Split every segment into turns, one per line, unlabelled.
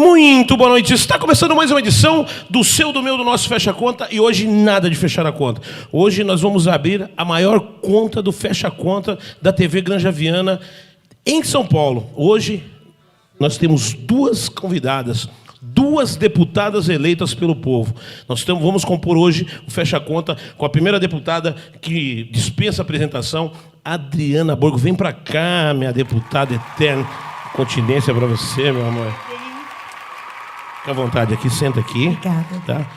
Muito boa noite. Está começando mais uma edição do seu, do meu, do nosso Fecha Conta. E hoje nada de fechar a conta. Hoje nós vamos abrir a maior conta do Fecha Conta da TV Granja Viana em São Paulo. Hoje nós temos duas convidadas, duas deputadas eleitas pelo povo. Vamos compor hoje o Fecha Conta com a primeira deputada que dispensa a apresentação, Adriana Borgo. Vem para cá, minha deputada eterna. Continência para você, meu amor. Fica à vontade aqui, senta aqui.
Obrigada.
Tá?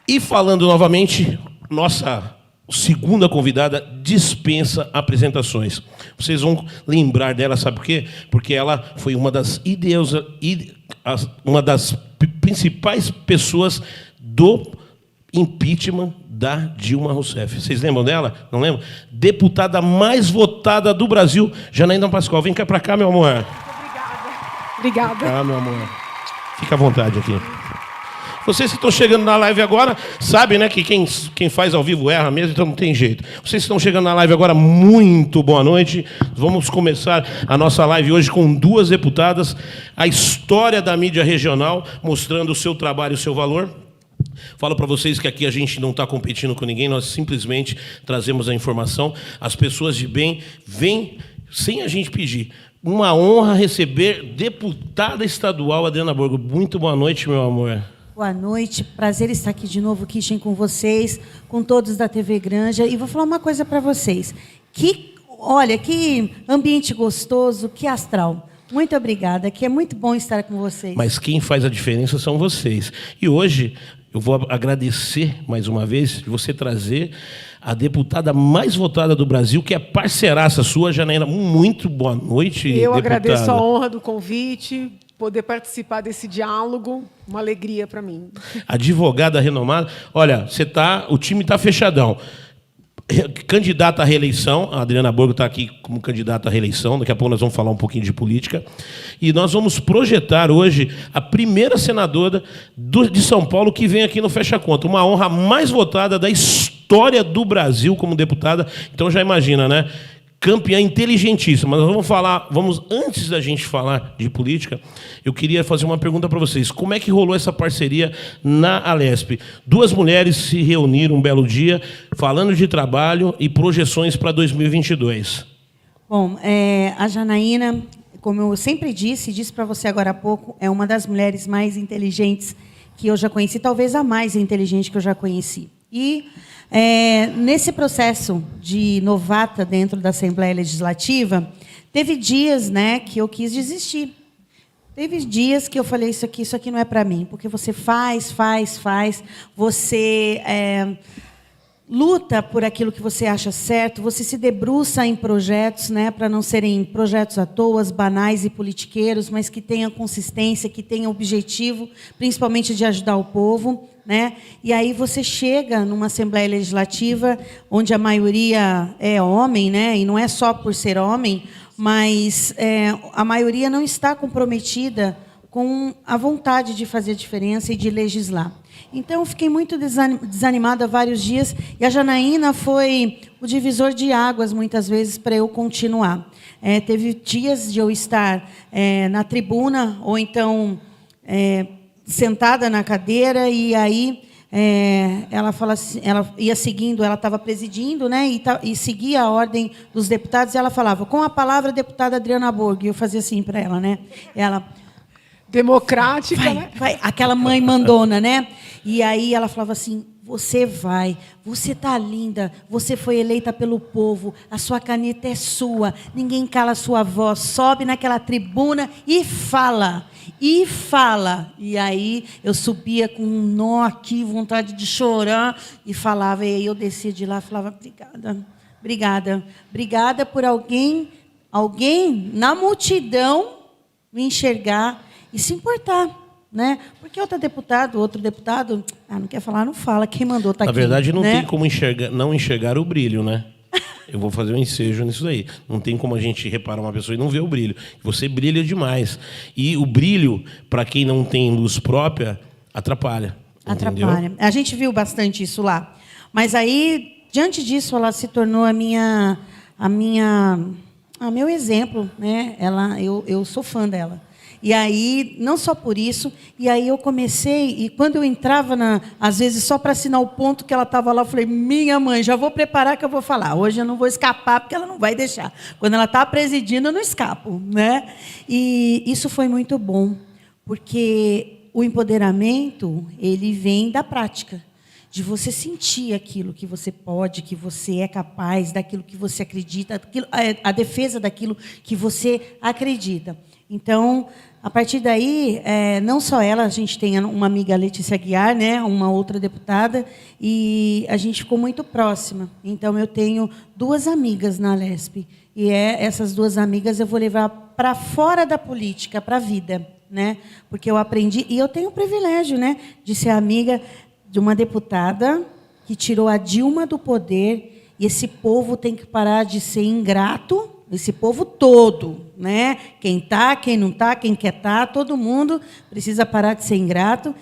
E falando novamente, nossa segunda convidada dispensa apresentações. Vocês vão lembrar dela, sabe por quê? Porque ela foi uma das principais pessoas do impeachment da Dilma Rousseff. Vocês lembram dela? Não lembram? Deputada mais votada do Brasil, Janaína Pascoal. Vem cá pra cá, meu amor.
Obrigada.
Ah, meu amor. Fica à vontade aqui. Vocês que estão chegando na live agora, sabem, né, que quem faz ao vivo erra mesmo, então não tem jeito. Vocês que estão chegando na live agora, muito boa noite. Vamos começar a nossa live hoje com duas deputadas, a história da mídia regional, mostrando o seu trabalho e o seu valor. Falo para vocês que aqui a gente não está competindo com ninguém, nós simplesmente trazemos a informação. As pessoas de bem vêm sem a gente pedir. Uma honra receber deputada estadual Adriana Borgo. Muito boa noite, meu amor.
Boa noite, prazer estar aqui de novo, Kishen, com vocês, com todos da TV Granja. E vou falar uma coisa para vocês. Olha, que ambiente gostoso, que astral. Muito obrigada, que é muito bom estar com vocês.
Mas quem faz a diferença são vocês. E hoje eu vou agradecer mais uma vez de você trazer a deputada mais votada do Brasil, que é parceiraça sua, Janaína. Muito boa noite,
Eu
deputada.
agradeço a honra do convite, poder participar desse diálogo, uma alegria para mim.
Advogada renomada. Olha, o time está fechadão. Candidata à reeleição, a Adriana Borgo está aqui como candidata à reeleição, daqui a pouco nós vamos falar um pouquinho de política, e nós vamos projetar hoje a primeira senadora de São Paulo que vem aqui no Fecha Conta, uma honra mais votada da história do Brasil como deputada, então já imagina, né? Campeã inteligentíssima. Mas antes da gente falar de política, eu queria fazer uma pergunta para vocês. Como é que rolou essa parceria na Alesp? Duas mulheres se reuniram um belo dia, falando de trabalho e projeções para 2022.
Bom, a Janaína, como eu sempre disse para você agora há pouco, é uma das mulheres mais inteligentes que eu já conheci, talvez a mais inteligente que eu já conheci. E nesse processo de novata dentro da Assembleia Legislativa, teve dias, né, que eu quis desistir. Teve dias que eu falei, isso aqui não é para mim, porque você faz, você luta por aquilo que você acha certo, você se debruça em projetos, né, para não serem projetos à toa, banais e politiqueiros, mas que tenham consistência, que tenham objetivo, principalmente de ajudar o povo, né? E aí você chega numa Assembleia Legislativa onde a maioria é homem, né? E não é só por ser homem, mas a maioria não está comprometida com a vontade de fazer diferença e de legislar. Então, eu fiquei muito desanimada há vários dias, e a Janaína foi o divisor de águas, muitas vezes, para eu continuar. Teve dias de eu estar na tribuna, ou então sentada na cadeira, e aí ela fala assim, ela ia seguindo, ela estava presidindo, né, e seguia a ordem dos deputados, e ela falava, com a palavra, deputada Adriana Borgo, e eu fazia assim para ela, né? Ela...
Democrática,
vai,
né?
Vai, aquela mãe mandona, né? E aí ela falava assim, você está linda, você foi eleita pelo povo, a sua caneta é sua, ninguém cala a sua voz, sobe naquela tribuna e fala. E aí eu subia com um nó aqui, vontade de chorar, e falava, e aí eu descia de lá e falava, obrigada por alguém na multidão me enxergar e se importar, né? Porque outro deputado, não quer falar, não fala, quem mandou tá aqui.
Na verdade, não,
né?
tem como não enxergar o brilho, né? Eu vou fazer um ensejo nisso daí. Não tem como a gente reparar uma pessoa e não ver o brilho. Você brilha demais. E o brilho, para quem não tem luz própria, atrapalha.
Atrapalha.
Entendeu?
A gente viu bastante isso lá. Mas aí, diante disso, ela se tornou meu exemplo, né? Eu sou fã dela. E aí, não só por isso, e aí eu comecei, e quando eu entrava, às vezes, só para assinar o ponto que ela estava lá, eu falei, minha mãe, já vou preparar que eu vou falar. Hoje eu não vou escapar, porque ela não vai deixar. Quando ela está presidindo, eu não escapo, né? E isso foi muito bom, porque o empoderamento, ele vem da prática, de você sentir aquilo que você pode, que você é capaz, daquilo que você acredita, a defesa daquilo que você acredita. Então, a partir daí, não só ela, a gente tem uma amiga, Letícia Aguiar, né, uma outra deputada, e a gente ficou muito próxima. Então, eu tenho 2 amigas na Alesp, e essas 2 amigas eu vou levar para fora da política, para a vida, né? Porque eu aprendi, e eu tenho o privilégio, né, de ser amiga de uma deputada que tirou a Dilma do poder, e esse povo tem que parar de ser ingrato, esse povo todo, né? Quem está, quem não está, quem quer estar, todo mundo precisa parar de ser ingrato,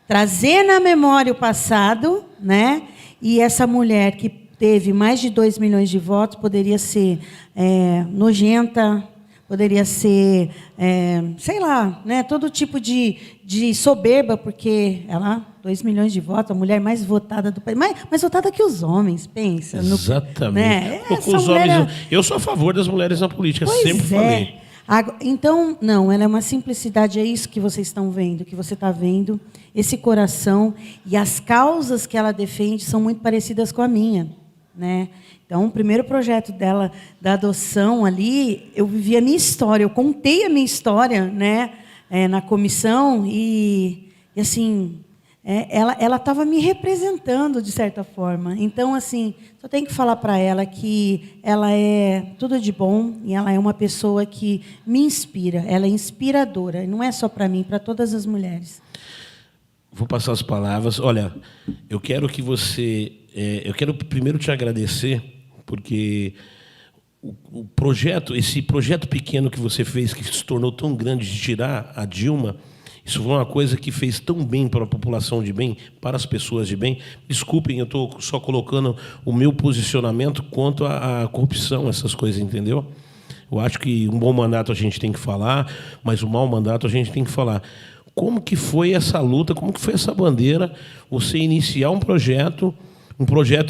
trazer na memória o passado, né? E essa mulher que teve mais de 2 milhões de votos poderia ser nojenta, poderia ser, sei lá, né, todo tipo de soberba, porque ela, 2 milhões de votos, a mulher mais votada do país, mais votada que os homens, pensa.
Exatamente.
Né?
Os homens, eu sou a favor das mulheres na política, sempre falei.
Então, não, ela é uma simplicidade, é isso que vocês estão vendo, que você está vendo, esse coração, e as causas que ela defende são muito parecidas com a minha, né? Então, o primeiro projeto dela, da adoção ali, eu vivi a minha história, eu contei a minha história, né, na comissão, e assim, ela estava me representando, de certa forma. Então, assim, só tenho que falar para ela que ela é tudo de bom, e ela é uma pessoa que me inspira, ela é inspiradora, não é só para mim, para todas as mulheres.
Vou passar as palavras. Olha, eu quero que você... eu quero primeiro te agradecer, porque o projeto, esse projeto pequeno que você fez, que se tornou tão grande, de tirar a Dilma, isso foi uma coisa que fez tão bem para a população de bem, para as pessoas de bem. Desculpem, eu estou só colocando o meu posicionamento quanto à corrupção, essas coisas, entendeu? Eu acho que um bom mandato a gente tem que falar, mas um mau mandato a gente tem que falar. Como que foi essa luta, como que foi essa bandeira, você iniciar um projeto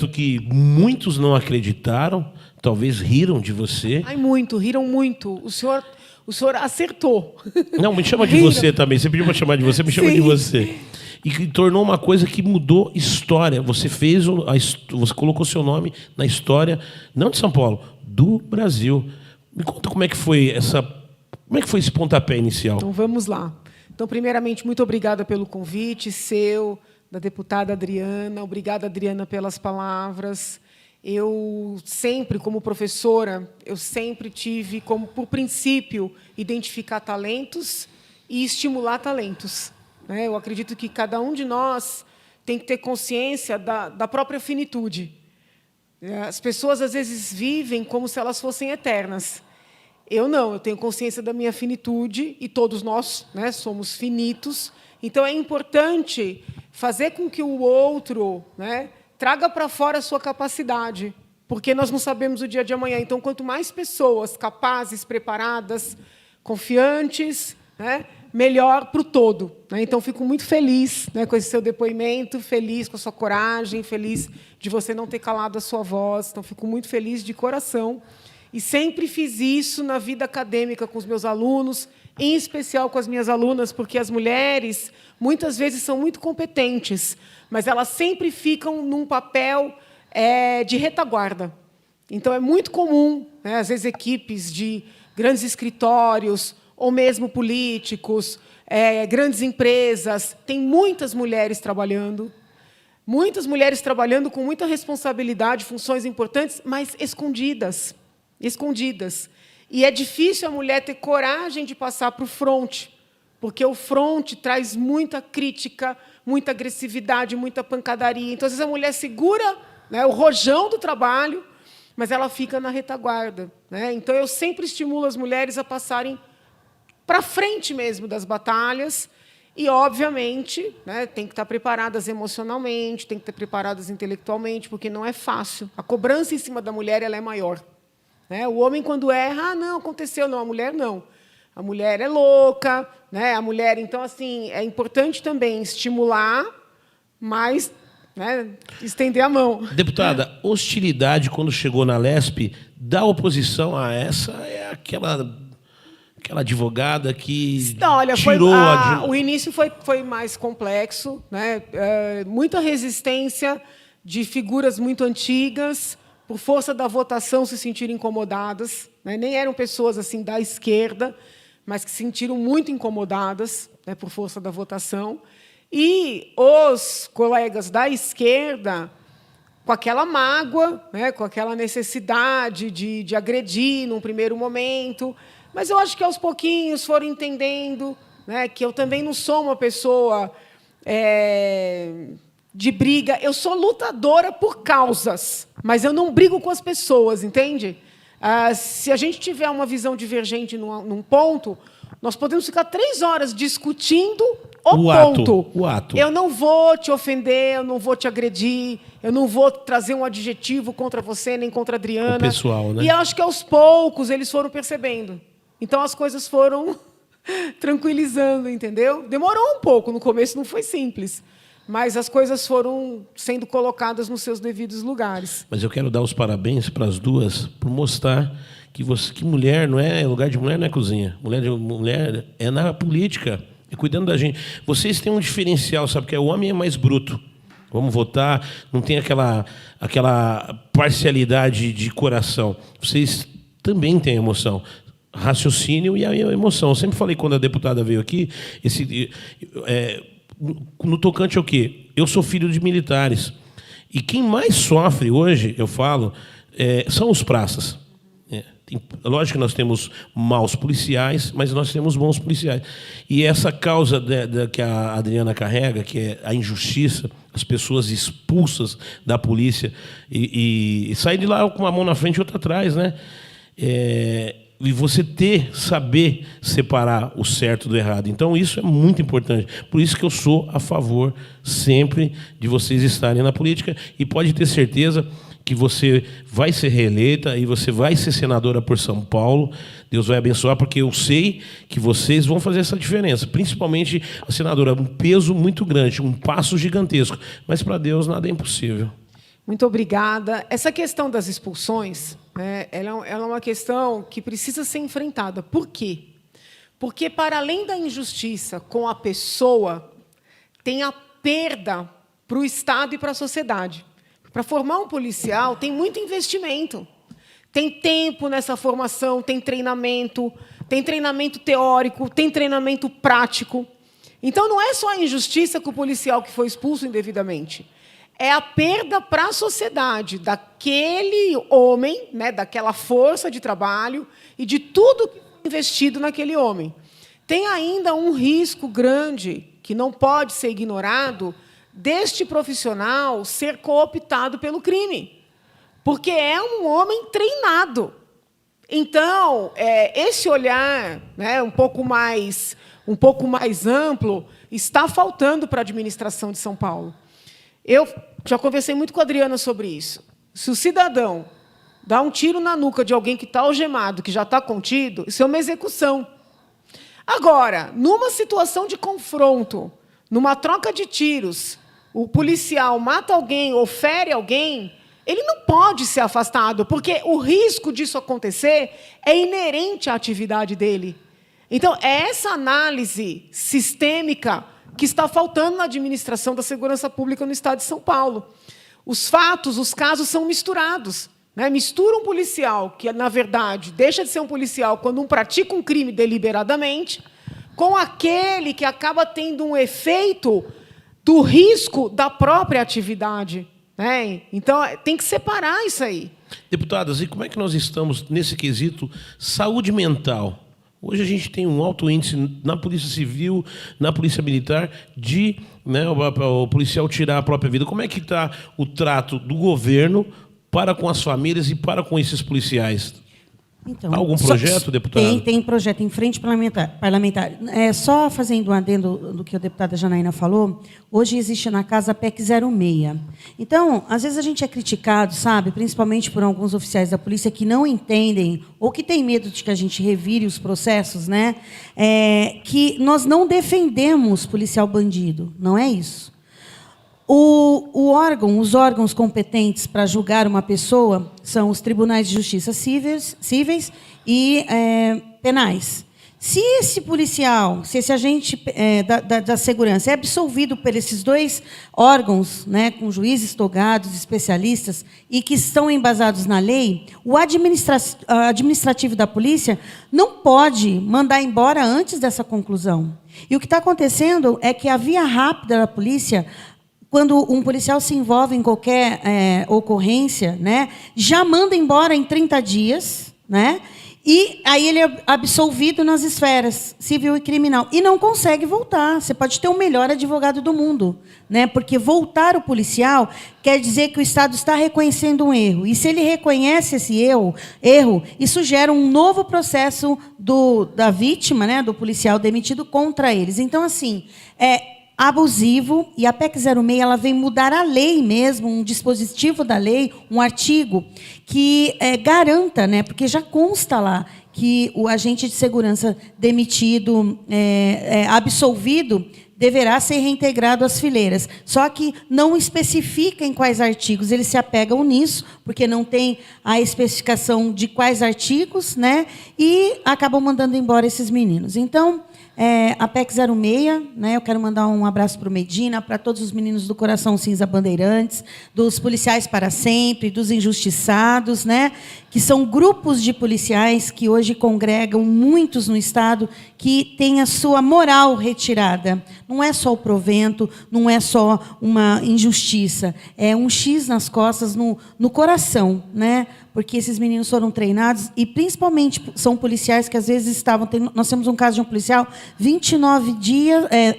que muitos não acreditaram, talvez riram de você.
Ai, riram muito. O senhor acertou.
Não, me chama de você também. Você pediu para chamar de você, me chama de você. E que tornou uma coisa que mudou história. Você você colocou seu nome na história, não de São Paulo, do Brasil. Me conta como é que foi esse pontapé inicial.
Então, vamos lá. Então, primeiramente, muito obrigada pelo convite seu, da deputada Adriana. Obrigada, Adriana, pelas palavras. Eu sempre, como professora, eu sempre tive como, por princípio, identificar talentos e estimular talentos. Né? Eu acredito que cada um de nós tem que ter consciência da própria finitude. As pessoas, às vezes, vivem como se elas fossem eternas. Eu não, eu tenho consciência da minha finitude, e todos nós, né, somos finitos. Então, é importante fazer com que o outro, né, traga para fora a sua capacidade, porque nós não sabemos o dia de amanhã. Então, quanto mais pessoas capazes, preparadas, confiantes, né, melhor para o todo. Né? Então, fico muito feliz, né, com esse seu depoimento, feliz com a sua coragem, feliz de você não ter calado a sua voz. Então, fico muito feliz de coração. E sempre fiz isso na vida acadêmica com os meus alunos, em especial com as minhas alunas, porque as mulheres, muitas vezes, são muito competentes, mas elas sempre ficam num papel de retaguarda. Então, é muito comum, né, às vezes, equipes de grandes escritórios, ou mesmo políticos, grandes empresas, tem muitas mulheres trabalhando com muita responsabilidade, funções importantes, mas escondidas. E é difícil a mulher ter coragem de passar para o front, porque o front traz muita crítica, muita agressividade, muita pancadaria. Então, às vezes, a mulher segura, né, o rojão do trabalho, mas ela fica na retaguarda. Né? Então, eu sempre estimulo as mulheres a passarem para frente mesmo das batalhas e, obviamente, né, tem que estar preparadas emocionalmente, tem que estar preparadas intelectualmente, porque não é fácil. A cobrança em cima da mulher ela é maior. Né? O homem, quando erra, não, aconteceu, não, a mulher não. a mulher é louca, né? A mulher, então, assim, é importante também estimular, mas, né, estender a mão.
Deputada, hostilidade quando chegou na Lesp da oposição a essa é aquela advogada que
Não, olha,
tirou
o início foi mais complexo, né? Muita resistência de figuras muito antigas, por força da votação se sentiram incomodadas, né? Nem eram pessoas assim da esquerda, mas que se sentiram muito incomodadas, né, por força da votação. E os colegas da esquerda, com aquela mágoa, né, com aquela necessidade de agredir num primeiro momento. Mas eu acho que, aos pouquinhos, foram entendendo, né, que eu também não sou uma pessoa de briga. Eu sou lutadora por causas, mas eu não brigo com as pessoas, entende? Se a gente tiver uma visão divergente num ponto, nós podemos ficar 3 horas discutindo o ponto.
O ato.
Eu não vou te ofender, eu não vou te agredir, eu não vou trazer um adjetivo contra você, nem contra a Adriana.
O pessoal, né?
E acho que, aos poucos, eles foram percebendo. Então, as coisas foram tranquilizando, entendeu? Demorou um pouco, no começo não foi simples, mas as coisas foram sendo colocadas nos seus devidos lugares.
Mas eu quero dar os parabéns para as duas por mostrar que mulher não é lugar de mulher, não é cozinha. Mulher é na política, é cuidando da gente. Vocês têm um diferencial, sabe? Que o homem é mais bruto. Vamos votar, não tem aquela parcialidade de coração. Vocês também têm emoção. Raciocínio e a emoção. Eu sempre falei, quando a deputada veio aqui, no tocante ao quê? Eu sou filho de militares. E quem mais sofre hoje, eu falo, são os praças. Lógico que nós temos maus policiais, mas nós temos bons policiais. E essa causa que a Adriana carrega, que é a injustiça, as pessoas expulsas da polícia e sair de lá com uma mão na frente e outra atrás, né? E você saber separar o certo do errado. Então, isso é muito importante. Por isso que eu sou a favor sempre de vocês estarem na política, e pode ter certeza que você vai ser reeleita e você vai ser senadora por São Paulo. Deus vai abençoar, porque eu sei que vocês vão fazer essa diferença. Principalmente a senadora, um peso muito grande, um passo gigantesco. Mas para Deus nada é impossível.
Muito obrigada. Essa questão das expulsões, né, ela é uma questão que precisa ser enfrentada. Por quê? Porque, para além da injustiça com a pessoa, tem a perda para o Estado e para a sociedade. Para formar um policial, tem muito investimento. Tem tempo nessa formação, tem treinamento teórico, tem treinamento prático. Então, não é só a injustiça com o policial que foi expulso indevidamente. É a perda para a sociedade daquele homem, né, daquela força de trabalho e de tudo que foi investido naquele homem. Tem ainda um risco grande, que não pode ser ignorado, deste profissional ser cooptado pelo crime, porque é um homem treinado. Então, esse olhar, né, um pouco mais amplo está faltando para a administração de São Paulo. Eu já conversei muito com a Adriana sobre isso. Se o cidadão dá um tiro na nuca de alguém que está algemado, que já está contido, isso é uma execução. Agora, numa situação de confronto, numa troca de tiros, o policial mata alguém ou fere alguém, ele não pode ser afastado, porque o risco disso acontecer é inerente à atividade dele. Então, é essa análise sistêmica que está faltando na administração da segurança pública no Estado de São Paulo. Os fatos, os casos são misturados, né? Mistura um policial, que, na verdade, deixa de ser um policial quando pratica um crime deliberadamente, com aquele que acaba tendo um efeito do risco da própria atividade, né? Então, tem que separar isso aí.
Deputadas, e como é que nós estamos nesse quesito saúde mental? Hoje a gente tem um alto índice na Polícia Civil, na Polícia Militar, de, né, o policial tirar a própria vida. Como é que está o trato do governo para com as famílias e para com esses policiais?
Então,
Algum projeto, deputada?
Tem projeto em frente parlamentar. Só fazendo um adendo do que a deputada Janaína falou, hoje existe na casa a PEC 06. Então, às vezes a gente é criticado, sabe, principalmente por alguns oficiais da polícia que não entendem ou que têm medo de que a gente revire os processos, né? Que nós não defendemos policial bandido, não é isso. Os órgãos competentes para julgar uma pessoa são os tribunais de justiça cíveis e penais. Se esse policial, se esse agente da segurança é absolvido por esses dois órgãos, né, com juízes togados, especialistas, e que estão embasados na lei, o administrativo da polícia não pode mandar embora antes dessa conclusão. E o que está acontecendo é que a via rápida da polícia, quando um policial se envolve em qualquer ocorrência, né, já manda embora em 30 dias, né, e aí ele é absolvido nas esferas civil e criminal. E não consegue voltar. Você pode ter o melhor advogado do mundo, né, porque voltar o policial quer dizer que o Estado está reconhecendo um erro. E se ele reconhece esse erro, isso gera um novo processo da vítima, né, do policial demitido contra eles. Então, assim, abusivo, e a PEC 06 ela vem mudar a lei mesmo, um dispositivo da lei, um artigo que garanta, né, porque já consta lá que o agente de segurança demitido, absolvido, deverá ser reintegrado às fileiras. Só que não especifica em quais artigos, eles se apegam nisso, porque não tem a especificação de quais artigos, né, e acabam mandando embora esses meninos. Então, a PEC 06, né, eu quero mandar um abraço para o Medina, para todos os meninos do Coração Cinza Bandeirantes, dos policiais para sempre, dos injustiçados, né, que são grupos de policiais que hoje congregam muitos no Estado que têm a sua moral retirada. Não é só o provento, não é só uma injustiça, é um X nas costas, no coração, né? Porque esses meninos foram treinados e, principalmente, são policiais que, às vezes, nós temos um caso de um policial, 29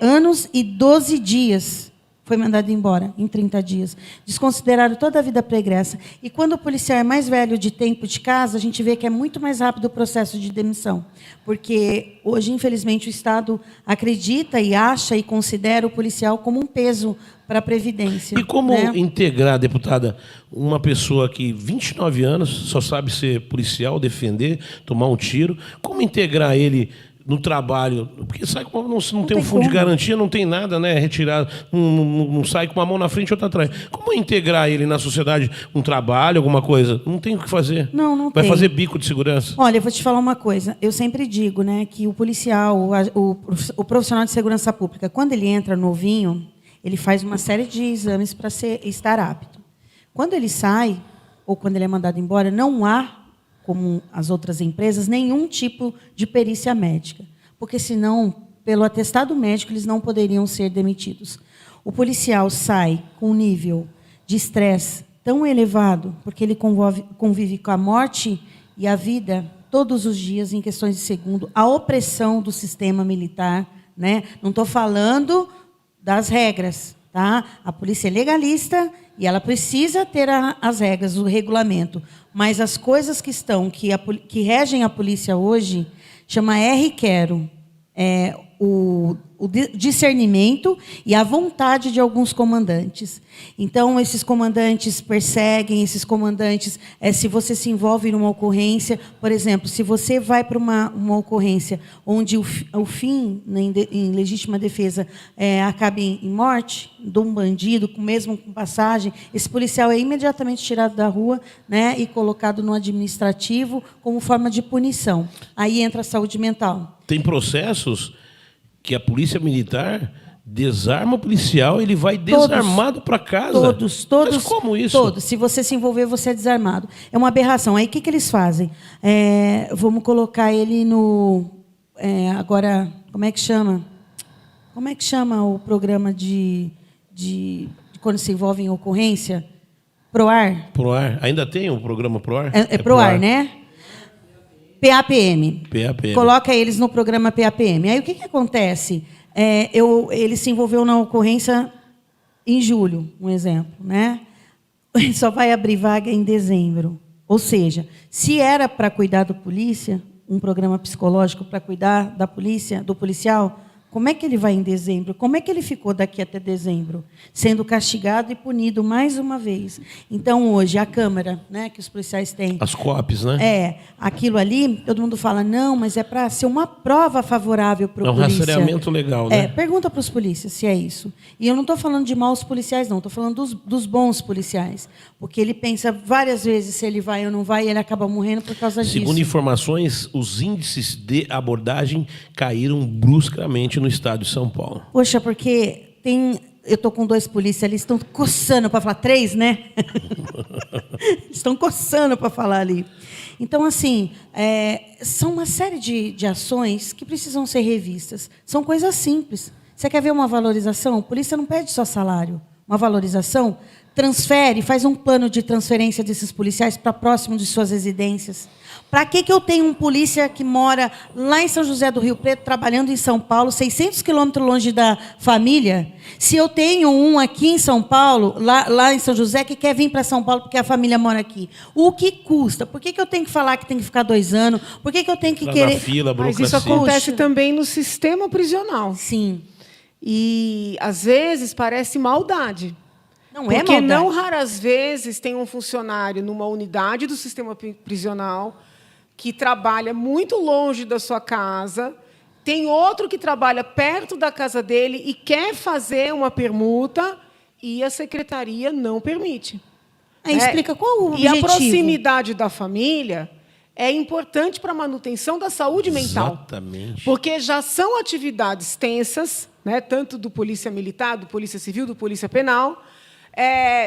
anos e 12 dias. Foi mandado embora em 30 dias. Desconsideraram toda a vida pregressa. E quando o policial é mais velho de tempo de casa, a gente vê que é muito mais rápido o processo de demissão. Porque hoje, infelizmente, o Estado acredita e acha e considera o policial como um peso para a Previdência.
E como
né?
integrar, deputada, uma pessoa que 29 anos só sabe ser policial, defender, tomar um tiro, como integrar ele no trabalho? Porque sai com não tem um fundo de garantia, não tem nada, né, retirado, não sai com uma mão na frente e outra atrás. Como integrar ele na sociedade, um trabalho, alguma coisa? Não tem o que fazer.
Não
Vai
tem.
fazer bico de segurança?
Olha, eu vou te falar uma coisa. Eu sempre digo, né, que o policial, o profissional de segurança pública, quando ele entra novinho, ele faz uma série de exames para estar apto. Quando ele sai, ou quando ele é mandado embora, não há, como as outras empresas, nenhum tipo de perícia médica. Porque, senão, pelo atestado médico, eles não poderiam ser demitidos. O policial sai com um nível de estresse tão elevado, porque ele convive com a morte e a vida todos os dias, em questões de segundo, a opressão do sistema militar, né? Não estou falando das regras, tá? A polícia é legalista e ela precisa ter as regras, o regulamento. Mas as coisas que regem a polícia hoje chama R-Quero. O discernimento e a vontade de alguns comandantes. Então, esses comandantes perseguem, esses comandantes, se você se envolve numa ocorrência, por exemplo, se você vai para uma ocorrência onde o fim, em legítima defesa, acabe em morte de um bandido, mesmo com passagem, esse policial é imediatamente tirado da rua, né, e colocado no administrativo como forma de punição. Aí entra a saúde mental.
Tem processos que a polícia militar desarma o policial, ele vai desarmado para casa.
Todos.
Mas como isso?
Todos. Se você se envolver, você é desarmado. É uma aberração. Aí o que eles fazem? Vamos colocar ele no... agora, como é que chama? Como é que chama o programa de quando se envolve em ocorrência? PROAR?
PROAR. Ainda tem um programa PROAR?
É PROAR, né? PAPM.
PAPM.
Coloca eles no programa PAPM. Aí o que acontece? Ele se envolveu na ocorrência em julho, um exemplo, né? Só vai abrir vaga em dezembro. Ou seja, se era para cuidar do polícia, um programa psicológico para cuidar da polícia, do policial, como é que ele vai em dezembro? Como é que ele ficou daqui até dezembro? Sendo castigado e punido mais uma vez. Então, hoje, a Câmara, né, que os policiais têm...
As COAPs, né?
Aquilo ali, todo mundo fala, não, mas é para ser uma prova favorável para o polícia. É um
rastreamento legal, né?
Pergunta para os polícias se é isso. E eu não estou falando de maus policiais, não. Estou falando dos bons policiais. Porque ele pensa várias vezes se ele vai ou não vai e ele acaba morrendo por causa disso.
Segundo informações, os índices de abordagem caíram bruscamente no estado de São Paulo.
Poxa, porque eu estou com 2 polícias ali, estão coçando para falar 3, né? Estão coçando para falar ali. Então, assim, são uma série de ações que precisam ser revistas. São coisas simples. Você quer ver uma valorização? A polícia não pede só salário. Uma valorização, transfere, faz um plano de transferência desses policiais para próximo de suas residências. Para que eu tenho um polícia que mora lá em São José do Rio Preto, trabalhando em São Paulo, 600 quilômetros longe da família, se eu tenho um aqui em São Paulo, lá em São José, que quer vir para São Paulo porque a família mora aqui? O que custa? Por que eu tenho que falar que tem que ficar 2 anos? Por que eu tenho que querer...
Na fila,
Mas isso acontece também no sistema prisional.
Sim.
E, às vezes, parece maldade.
Não é
porque
maldade.
não raras vezes tem um funcionário numa unidade do sistema prisional que trabalha muito longe da sua casa, tem outro que trabalha perto da casa dele e quer fazer uma permuta e a secretaria não permite.
Aí explica qual o objetivo.
E a proximidade da família é importante para a manutenção da saúde mental.
Exatamente.
Porque já são atividades tensas, né, tanto do polícia militar, do polícia civil, do polícia penal.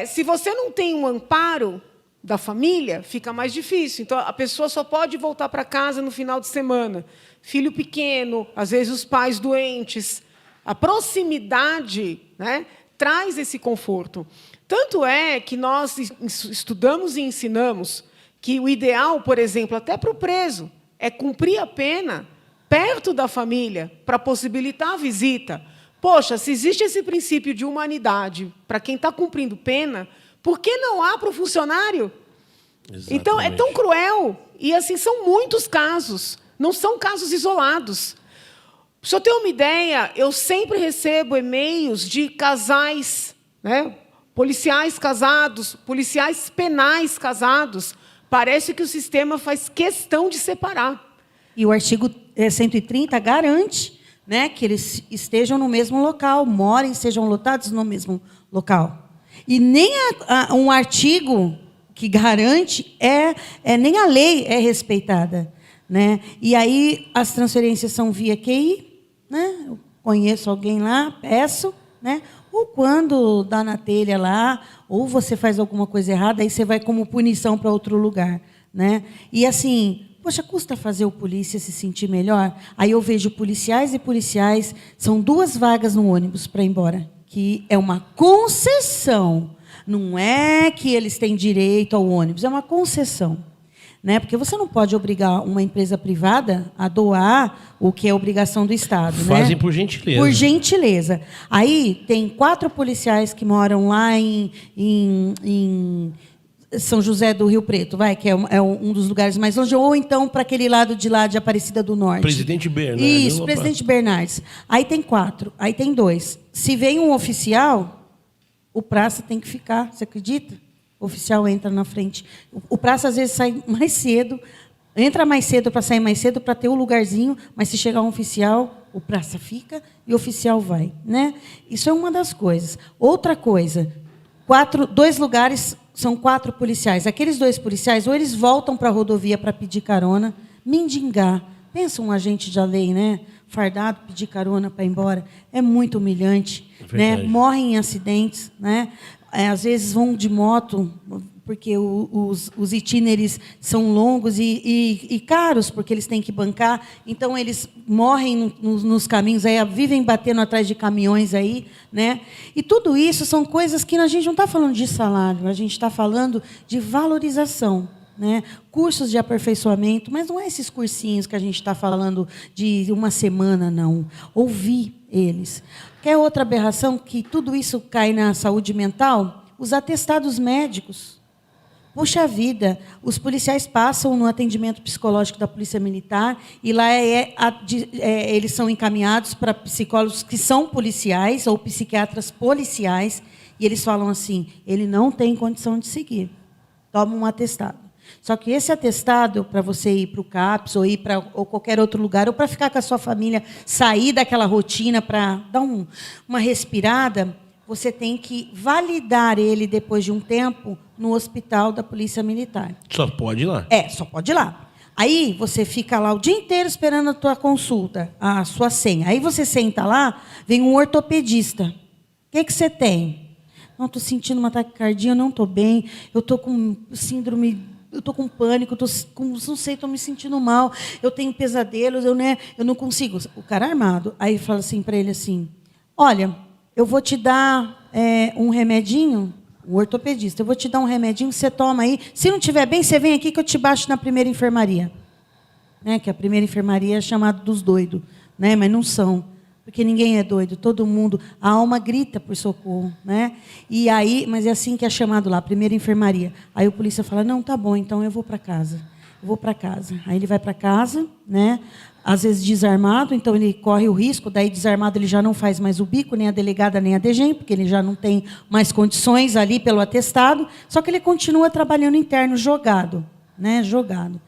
Se você não tem um amparo da família, fica mais difícil. Então, a pessoa só pode voltar para casa no final de semana. Filho pequeno, às vezes os pais doentes. A proximidade, né, traz esse conforto. Tanto é que nós estudamos e ensinamos que o ideal, por exemplo, até para o preso, é cumprir a pena perto da família, para possibilitar a visita. Poxa, se existe esse princípio de humanidade para quem está cumprindo pena, por que não há para o funcionário? Exatamente. Então, é tão cruel. E, assim, são muitos casos. Não são casos isolados. Para o senhor ter uma ideia, eu sempre recebo e-mails de casais, né, policiais casados, policiais penais casados. Parece que o sistema faz questão de separar.
E o artigo 130 garante, né, que eles estejam no mesmo local, morem, sejam lotados no mesmo local. E nem um artigo que garante, nem a lei é respeitada. Né? E aí as transferências são via QI, né? Eu conheço alguém lá, peço, né? Ou quando dá na telha lá, ou você faz alguma coisa errada, aí você vai como punição para outro lugar. Né? E assim... Poxa, custa fazer o polícia se sentir melhor? Aí eu vejo policiais e policiais, são 2 vagas no ônibus para ir embora, que é uma concessão. Não é que eles têm direito ao ônibus, é uma concessão. Né? Porque você não pode obrigar uma empresa privada a doar o que é obrigação do Estado.
Fazem,
né?
Por gentileza.
Por gentileza. Aí tem 4 policiais que moram lá em São José do Rio Preto, que é um dos lugares mais longe, ou então para aquele lado de lá de Aparecida do Norte.
Presidente Bernardes.
Isso, Presidente Bernardes. Aí tem 4, aí tem 2. Se vem um oficial, o praça tem que ficar, você acredita? O oficial entra na frente. O praça, às vezes, sai mais cedo, entra mais cedo para sair mais cedo, para ter o lugarzinho, mas se chegar um oficial, o praça fica e o oficial vai. Né? Isso é uma das coisas. Outra coisa, 2 lugares... São 4 policiais. Aqueles 2 policiais, ou eles voltam para a rodovia para pedir carona, mendigar. Pensa um agente da lei, né? Fardado, pedir carona para ir embora. É muito humilhante. Né? Morrem em acidentes. Né? Às vezes vão de moto, porque os itinerários são longos e caros, porque eles têm que bancar. Então, eles morrem nos caminhos, aí, vivem batendo atrás de caminhões. Aí, né? E tudo isso são coisas que a gente não está falando de salário, a gente está falando de valorização. Né? Cursos de aperfeiçoamento, mas não é esses cursinhos que a gente está falando de uma semana, não. Ouvir eles. Quer outra aberração, que tudo isso cai na saúde mental? Os atestados médicos. Puxa vida, os policiais passam no atendimento psicológico da Polícia Militar e lá eles são encaminhados para psicólogos que são policiais ou psiquiatras policiais e eles falam assim, ele não tem condição de seguir, toma um atestado. Só que esse atestado, para você ir para o CAPS ou ir para qualquer outro lugar, ou para ficar com a sua família, sair daquela rotina para dar uma respirada, você tem que validar ele depois de um tempo no hospital da Polícia Militar.
Só pode ir lá.
Só pode ir lá. Aí você fica lá o dia inteiro esperando a tua consulta, a sua senha. Aí você senta lá, vem um ortopedista. O que você tem? Não, estou sentindo uma taquicardia, eu não estou bem, eu estou com síndrome, eu estou com pânico, não sei, estou me sentindo mal, eu tenho pesadelos, eu não consigo. O cara armado. Aí fala assim para ele assim, olha, eu vou te dar um remedinho, o ortopedista, eu vou te dar um remedinho, você toma aí. Se não estiver bem, você vem aqui que eu te baixo na primeira enfermaria. Né? Que a primeira enfermaria é chamada dos doidos, né? Mas não são, porque ninguém é doido, todo mundo, a alma grita por socorro. Né? E aí, mas é assim que é chamado lá, primeira enfermaria. Aí o polícia fala, não, tá bom, então eu vou para casa. Eu vou para casa. Aí ele vai para casa, né? Às vezes desarmado, então ele corre o risco, daí desarmado ele já não faz mais o bico, nem a delegada, nem a DGEM, porque ele já não tem mais condições ali pelo atestado, só que ele continua trabalhando interno, jogado. Né? Jogado.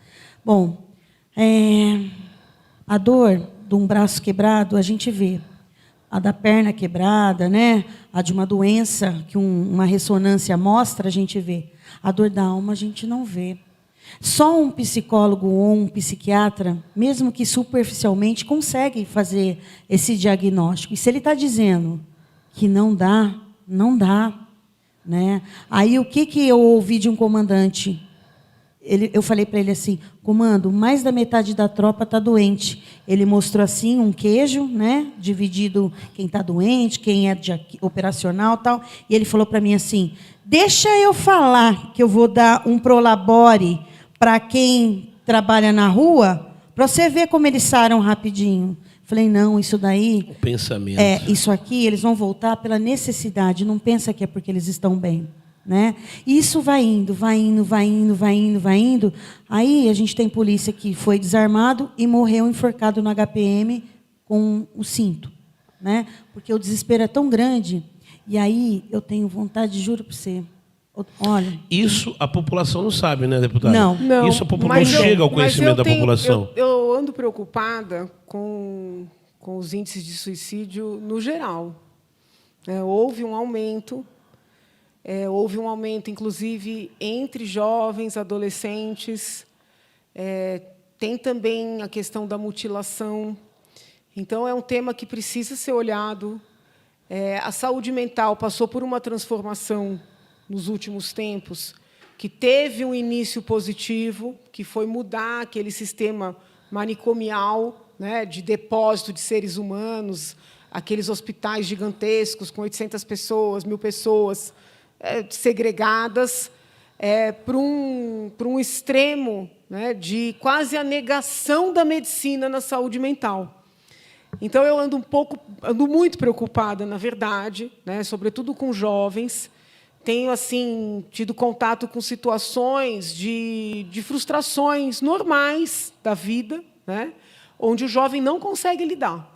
Bom, a dor de um braço quebrado, a gente vê. A da perna quebrada, né? A de uma doença que uma ressonância mostra, a gente vê. A dor da alma, a gente não vê. Só um psicólogo ou um psiquiatra, mesmo que superficialmente, consegue fazer esse diagnóstico. E se ele está dizendo que não dá, não dá. Né? Aí o que eu ouvi de um comandante? Eu falei para ele assim, comando, mais da metade da tropa está doente. Ele mostrou assim um queijo, né, dividido quem está doente, quem é operacional e tal. E ele falou para mim assim, deixa eu falar que eu vou dar um prolabore para quem trabalha na rua, para você ver como eles saram rapidinho. Falei, não, isso daí...
O pensamento.
Isso aqui, eles vão voltar pela necessidade, não pensa que é porque eles estão bem. Né? E isso vai indo, vai indo, vai indo, vai indo, vai indo. Aí a gente tem polícia que foi desarmado e morreu enforcado no HPM com o cinto. Né? Porque o desespero é tão grande. E aí eu tenho vontade, juro para você... Olha.
Isso a população não sabe, né, deputada?
Não.
Isso a população não chega ao conhecimento da população.
Eu ando preocupada com os índices de suicídio no geral. Houve um aumento, inclusive, entre jovens, adolescentes. Tem também a questão da mutilação. Então, é um tema que precisa ser olhado. A saúde mental passou por uma transformação nos últimos tempos, que teve um início positivo, que foi mudar aquele sistema manicomial, né, de depósito de seres humanos, aqueles hospitais gigantescos com 800 pessoas, 1.000 pessoas segregadas, para um extremo, né, de quase a negação da medicina na saúde mental. Então, eu ando muito preocupada, na verdade, né, sobretudo com jovens. Tenho assim tido contato com situações de frustrações normais da vida, né, onde o jovem não consegue lidar.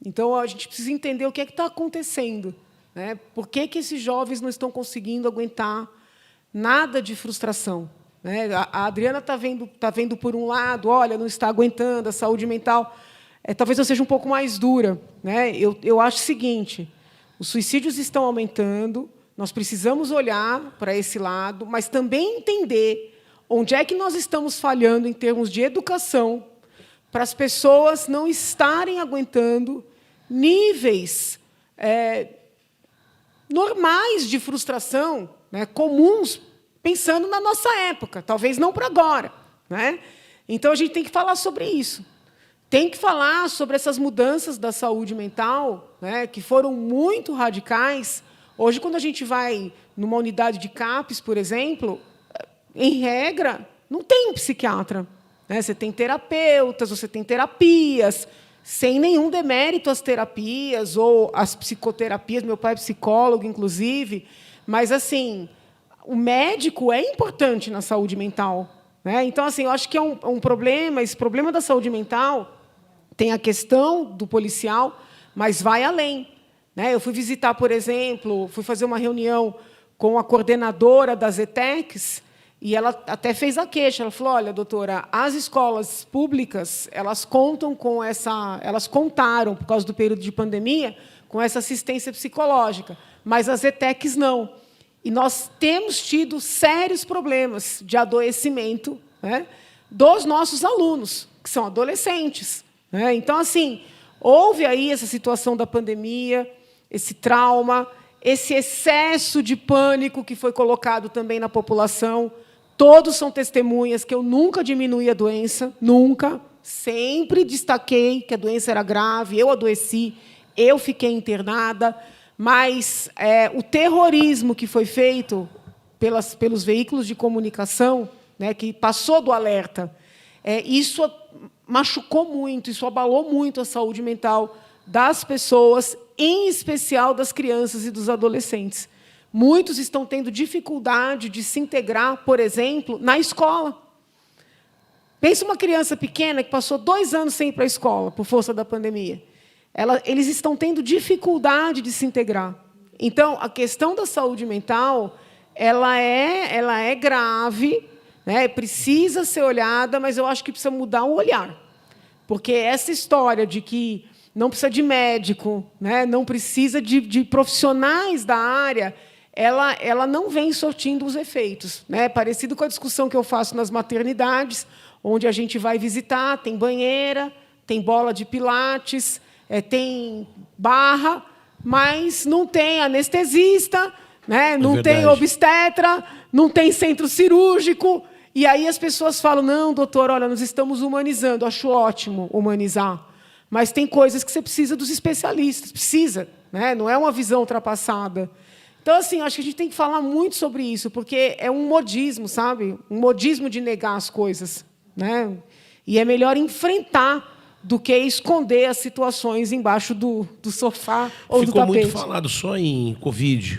Então, a gente precisa entender o que é que está acontecendo. Né? Por que esses jovens não estão conseguindo aguentar nada de frustração? Né? A Adriana está vendo por um lado, olha, não está aguentando, a saúde mental. Talvez eu seja um pouco mais dura. Né? Eu acho o seguinte, os suicídios estão aumentando, nós precisamos olhar para esse lado, mas também entender onde é que nós estamos falhando em termos de educação para as pessoas não estarem aguentando níveis normais de frustração, né, comuns, pensando na nossa época, talvez não para agora. Né? Então, a gente tem que falar sobre isso. Tem que falar sobre essas mudanças da saúde mental, né, que foram muito radicais. Hoje, quando a gente vai numa unidade de CAPS, por exemplo, em regra, não tem um psiquiatra. Né? Você tem terapeutas, você tem terapias, sem nenhum demérito às terapias ou às psicoterapias. Meu pai é psicólogo, inclusive. Mas, assim, o médico é importante na saúde mental, né? Então, assim, eu acho que é um problema. Esse problema da saúde mental tem a questão do policial, mas vai além, né? Eu fui visitar, por exemplo, fui fazer uma reunião com a coordenadora das ETECs, e ela até fez a queixa. Ela falou: olha, doutora, as escolas públicas, elas contaram, por causa do período de pandemia, com essa assistência psicológica, mas as ETECs não. E nós temos tido sérios problemas de adoecimento, né, dos nossos alunos, que são adolescentes, né? Então, assim, houve aí essa situação da pandemia, esse trauma, esse excesso de pânico que foi colocado também na população. Todos são testemunhas que eu nunca diminuí a doença, nunca. Sempre destaquei que a doença era grave, eu adoeci, eu fiquei internada, mas o terrorismo que foi feito pelos veículos de comunicação, né, que passou do alerta, isso machucou muito, isso abalou muito a saúde mental das pessoas, em especial das crianças e dos adolescentes. Muitos estão tendo dificuldade de se integrar, por exemplo, na escola. Pensa uma criança pequena que passou 2 anos sem ir para a escola, por força da pandemia. Eles estão tendo dificuldade de se integrar. Então, a questão da saúde mental, ela é grave, né? Precisa ser olhada, mas eu acho que precisa mudar o olhar. Porque essa história de que não precisa de médico, né? Não precisa de profissionais da área, ela não vem sortindo os efeitos, né? Parecido com a discussão que eu faço nas maternidades, onde a gente vai visitar, tem banheira, tem bola de pilates, tem barra, mas não tem anestesista, né? Não tem obstetra, não tem centro cirúrgico. E aí as pessoas falam: não, doutor, olha, nós estamos humanizando. Acho ótimo humanizar, mas tem coisas que você precisa dos especialistas, precisa, né? Não é uma visão ultrapassada. Então, assim, acho que a gente tem que falar muito sobre isso, porque é um modismo, sabe? Um modismo de negar as coisas, né? E é melhor enfrentar do que esconder as situações embaixo do sofá ou do tapete.
Ficou muito falado só em Covid,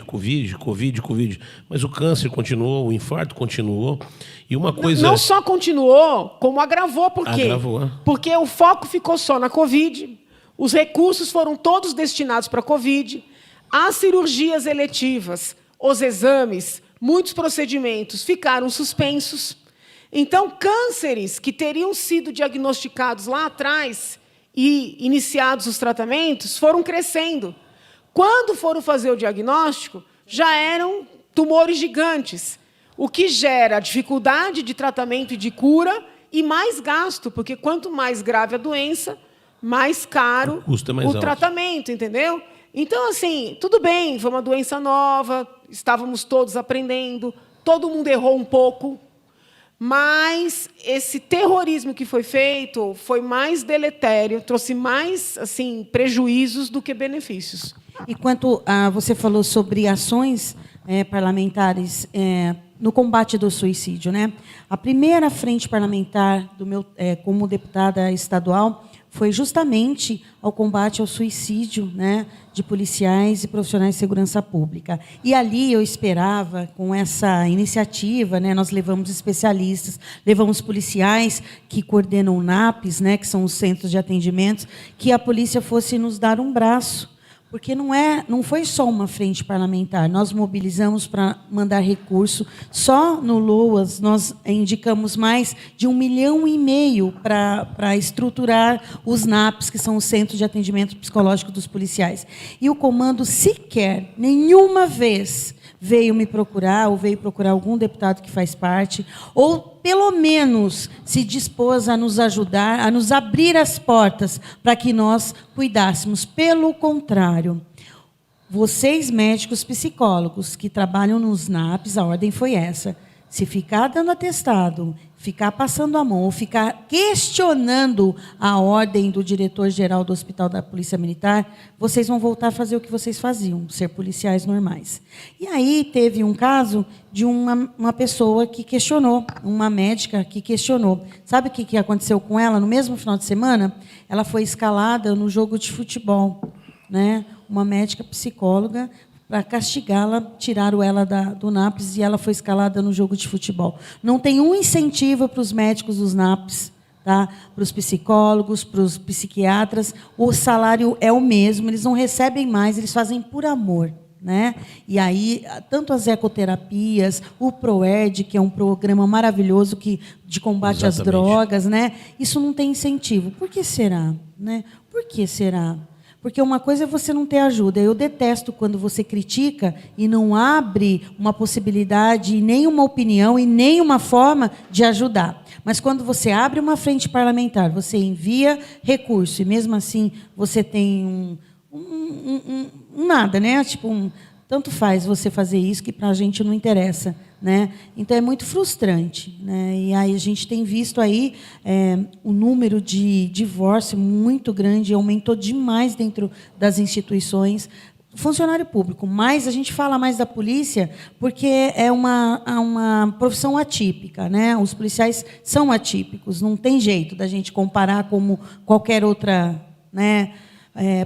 mas o câncer continuou, o infarto continuou. E uma coisa...
Não só continuou, como agravou. Por quê?
Agravou.
Porque o foco ficou só na Covid, os recursos foram todos destinados para a Covid, as cirurgias eletivas, os exames, muitos procedimentos ficaram suspensos. Então, cânceres que teriam sido diagnosticados lá atrás e iniciados os tratamentos foram crescendo. Quando foram fazer o diagnóstico, já eram tumores gigantes, o que gera dificuldade de tratamento e de cura e mais gasto, porque quanto mais grave a doença, mais caro o tratamento, entendeu? Então, assim, tudo bem, foi uma doença nova, estávamos todos aprendendo, todo mundo errou um pouco, mas esse terrorismo que foi feito foi mais deletério, trouxe mais, assim, prejuízos do que benefícios.
E quanto você falou sobre ações parlamentares no combate do suicídio, né? A primeira frente parlamentar como deputada estadual foi justamente ao combate ao suicídio, né, de policiais e profissionais de segurança pública. E ali eu esperava, com essa iniciativa, né, nós levamos especialistas, levamos policiais que coordenam o NAPs, né, que são os centros de atendimento, que a polícia fosse nos dar um braço. Porque não foi só uma frente parlamentar, nós mobilizamos para mandar recurso. Só no LOAS nós indicamos mais de 1,5 milhão para estruturar os NAPs, que são os Centros de Atendimento Psicológico dos Policiais. E o comando sequer, nenhuma vez, veio me procurar, ou veio procurar algum deputado que faz parte, ou, pelo menos, se dispôs a nos ajudar, a nos abrir as portas para que nós cuidássemos. Pelo contrário, vocês, médicos psicólogos, que trabalham nos NAPs, a ordem foi essa: se ficar dando atestado, ficar passando a mão, ou ficar questionando a ordem do diretor-geral do Hospital da Polícia Militar, vocês vão voltar a fazer o que vocês faziam, ser policiais normais. E aí teve um caso de uma pessoa que questionou, uma médica que questionou. Sabe o que aconteceu com ela? No mesmo final de semana, ela foi escalada no jogo de futebol, né? Uma médica psicóloga para castigá-la, tiraram ela do NAPS e ela foi escalada no jogo de futebol. Não tem um incentivo para os médicos dos NAPS, tá? Para os psicólogos, para os psiquiatras, o salário é o mesmo, eles não recebem mais, eles fazem por amor. Né? E aí, tanto as ecoterapias, o PROERD, que é um programa maravilhoso de combate às drogas, né? Isso não tem incentivo. Por que será? Né? Por que será? Porque uma coisa é você não ter ajuda. Eu detesto quando você critica e não abre uma possibilidade, nem uma opinião e nem uma forma de ajudar. Mas quando você abre uma frente parlamentar, você envia recurso e mesmo assim você tem nada, né? Tipo, tanto faz você fazer isso que para a gente não interessa, né? Então é muito frustrante, né? E aí a gente tem visto aí o número de divórcio muito grande, aumentou demais dentro das instituições. Funcionário público, mas a gente fala mais da polícia porque é uma profissão atípica, né? Os policiais são atípicos, não tem jeito da gente comparar como qualquer outra, né?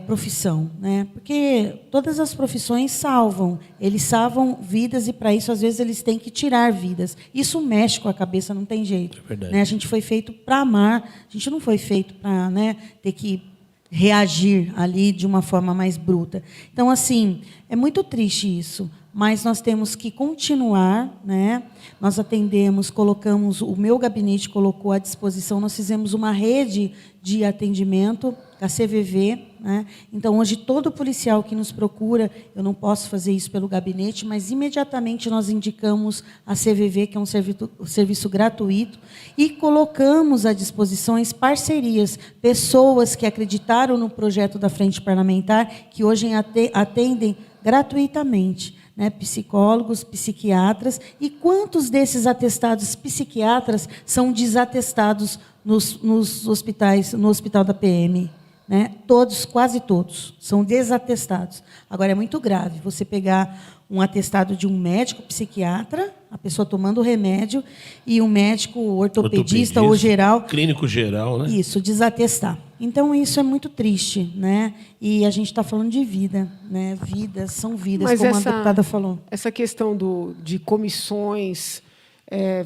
Profissão, né? Porque todas as profissões salvam, eles salvam vidas e para isso às vezes eles têm que tirar vidas. Isso mexe com a cabeça, não tem jeito. Né? A gente foi feito para amar, a gente não foi feito para, né, ter que reagir ali de uma forma mais bruta. Então, assim, é muito triste isso, mas nós temos que continuar, né? Nós atendemos, colocamos, o meu gabinete colocou à disposição, nós fizemos uma rede de atendimento, a CVV, né? Então, hoje, todo policial que nos procura, eu não posso fazer isso pelo gabinete, mas imediatamente nós indicamos a CVV, que é um serviço gratuito, e colocamos à disposição parcerias, pessoas que acreditaram no projeto da Frente Parlamentar, que hoje atendem gratuitamente, né? Psicólogos, psiquiatras, e quantos desses atestados psiquiatras são desatestados nos hospitais, no hospital da PM? Né? Todos, quase todos, são desatestados. Agora, é muito grave você pegar um atestado de um médico psiquiatra, a pessoa tomando o remédio, e um médico ortopedista ou geral...
Clínico geral, né?
Isso, desatestar. Então, isso é muito triste, né? E a gente está falando de vida, né? Vidas são vidas, mas como a deputada falou.
Essa questão de comissões...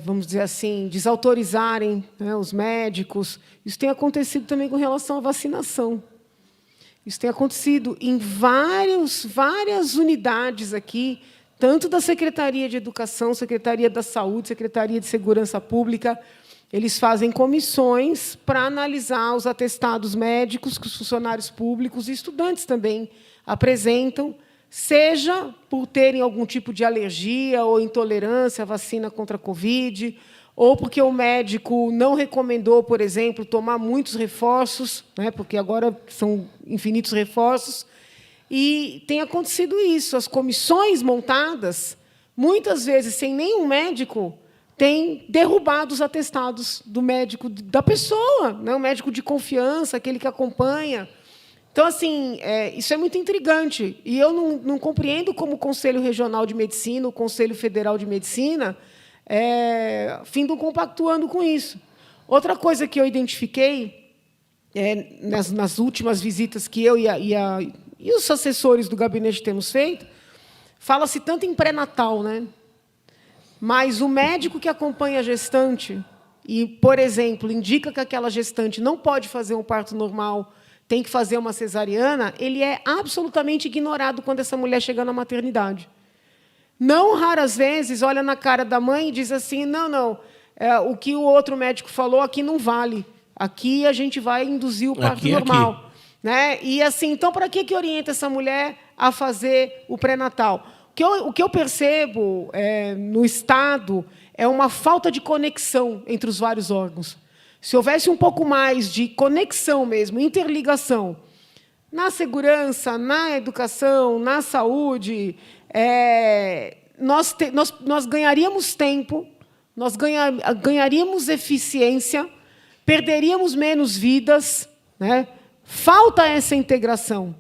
vamos dizer assim, desautorizarem, né, os médicos. Isso tem acontecido também com relação à vacinação. Isso tem acontecido em várias unidades aqui, tanto da Secretaria de Educação, Secretaria da Saúde, Secretaria de Segurança Pública. Eles fazem comissões para analisar os atestados médicos que os funcionários públicos e estudantes também apresentam, seja por terem algum tipo de alergia ou intolerância à vacina contra a Covid, ou porque o médico não recomendou, por exemplo, tomar muitos reforços, né, porque agora são infinitos reforços. E tem acontecido isso. As comissões montadas, muitas vezes sem nenhum médico, têm derrubado os atestados do médico, da pessoa, né, o médico de confiança, aquele que acompanha. Então, assim, isso é muito intrigante. E eu não compreendo como o Conselho Regional de Medicina, o Conselho Federal de Medicina, findam compactuando com isso. Outra coisa que eu identifiquei nas últimas visitas que eu e os assessores do gabinete temos feito, fala-se tanto em pré-natal, né? Mas o médico que acompanha a gestante e, por exemplo, indica que aquela gestante não pode fazer um parto normal, tem que fazer uma cesariana, ele é absolutamente ignorado quando essa mulher chega na maternidade. Não raras vezes olha na cara da mãe e diz assim, não, o que o outro médico falou aqui não vale. Aqui a gente vai induzir o parto normal. Né? E assim, então, para que orienta essa mulher a fazer o pré-natal? O que eu percebo no Estado é uma falta de conexão entre os vários órgãos. Se houvesse um pouco mais de conexão mesmo, interligação, na segurança, na educação, na saúde, nós ganharíamos tempo, nós ganharíamos eficiência, perderíamos menos vidas, né? Falta essa integração.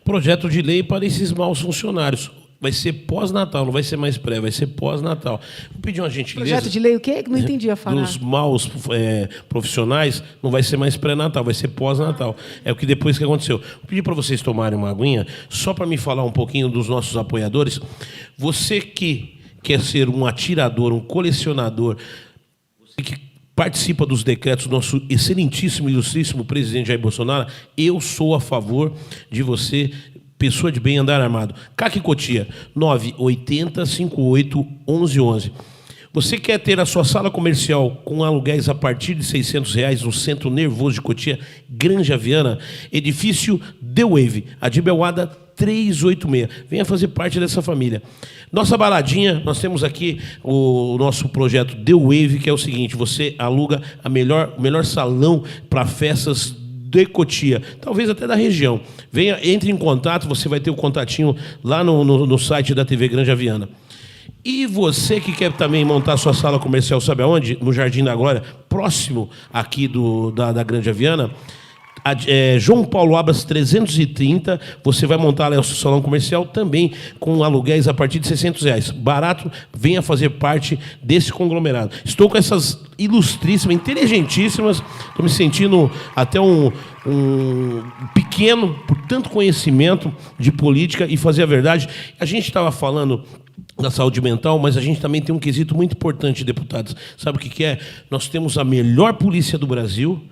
Projeto de lei para esses maus funcionários. vai ser pós-Natal, não vai ser mais pré, vai ser pós-Natal. Vou pedir uma gentileza.
Projeto de lei o quê? Não entendi a falar.
Dos maus profissionais, não vai ser mais pré-Natal, vai ser pós-Natal. É o que depois que aconteceu. Vou pedir para vocês tomarem uma aguinha, só para me falar um pouquinho dos nossos apoiadores. Você que quer ser um atirador, um colecionador, você que participa dos decretos do nosso excelentíssimo e ilustríssimo presidente Jair Bolsonaro, eu sou a favor de você, pessoa de bem, andar armado. CAC Cotia, 980581111. Você quer ter a sua sala comercial com aluguéis a partir de R$600 no Centro Nervoso de Cotia, Granja Viana, edifício The Wave, Adibelwada 386. Venha fazer parte dessa família. Nossa baladinha, nós temos aqui o nosso projeto The Wave, que é o seguinte: você aluga o melhor salão para festas de Cotia, talvez até da região. Venha, entre em contato, você vai ter o contatinho lá no site da TV Granja Viana. E você que quer também montar sua sala comercial, sabe aonde? No Jardim da Glória, próximo aqui da Granja Viana, João Paulo Abras 330, você vai montar lá o seu salão comercial também com aluguéis a partir de R$600. Barato, venha fazer parte desse conglomerado. Estou com essas ilustríssimas, inteligentíssimas, estou me sentindo até um pequeno, por tanto conhecimento de política e fazer a verdade. A gente estava falando da saúde mental, mas a gente também tem um quesito muito importante, deputados. Sabe o que é? Nós temos a melhor polícia do Brasil,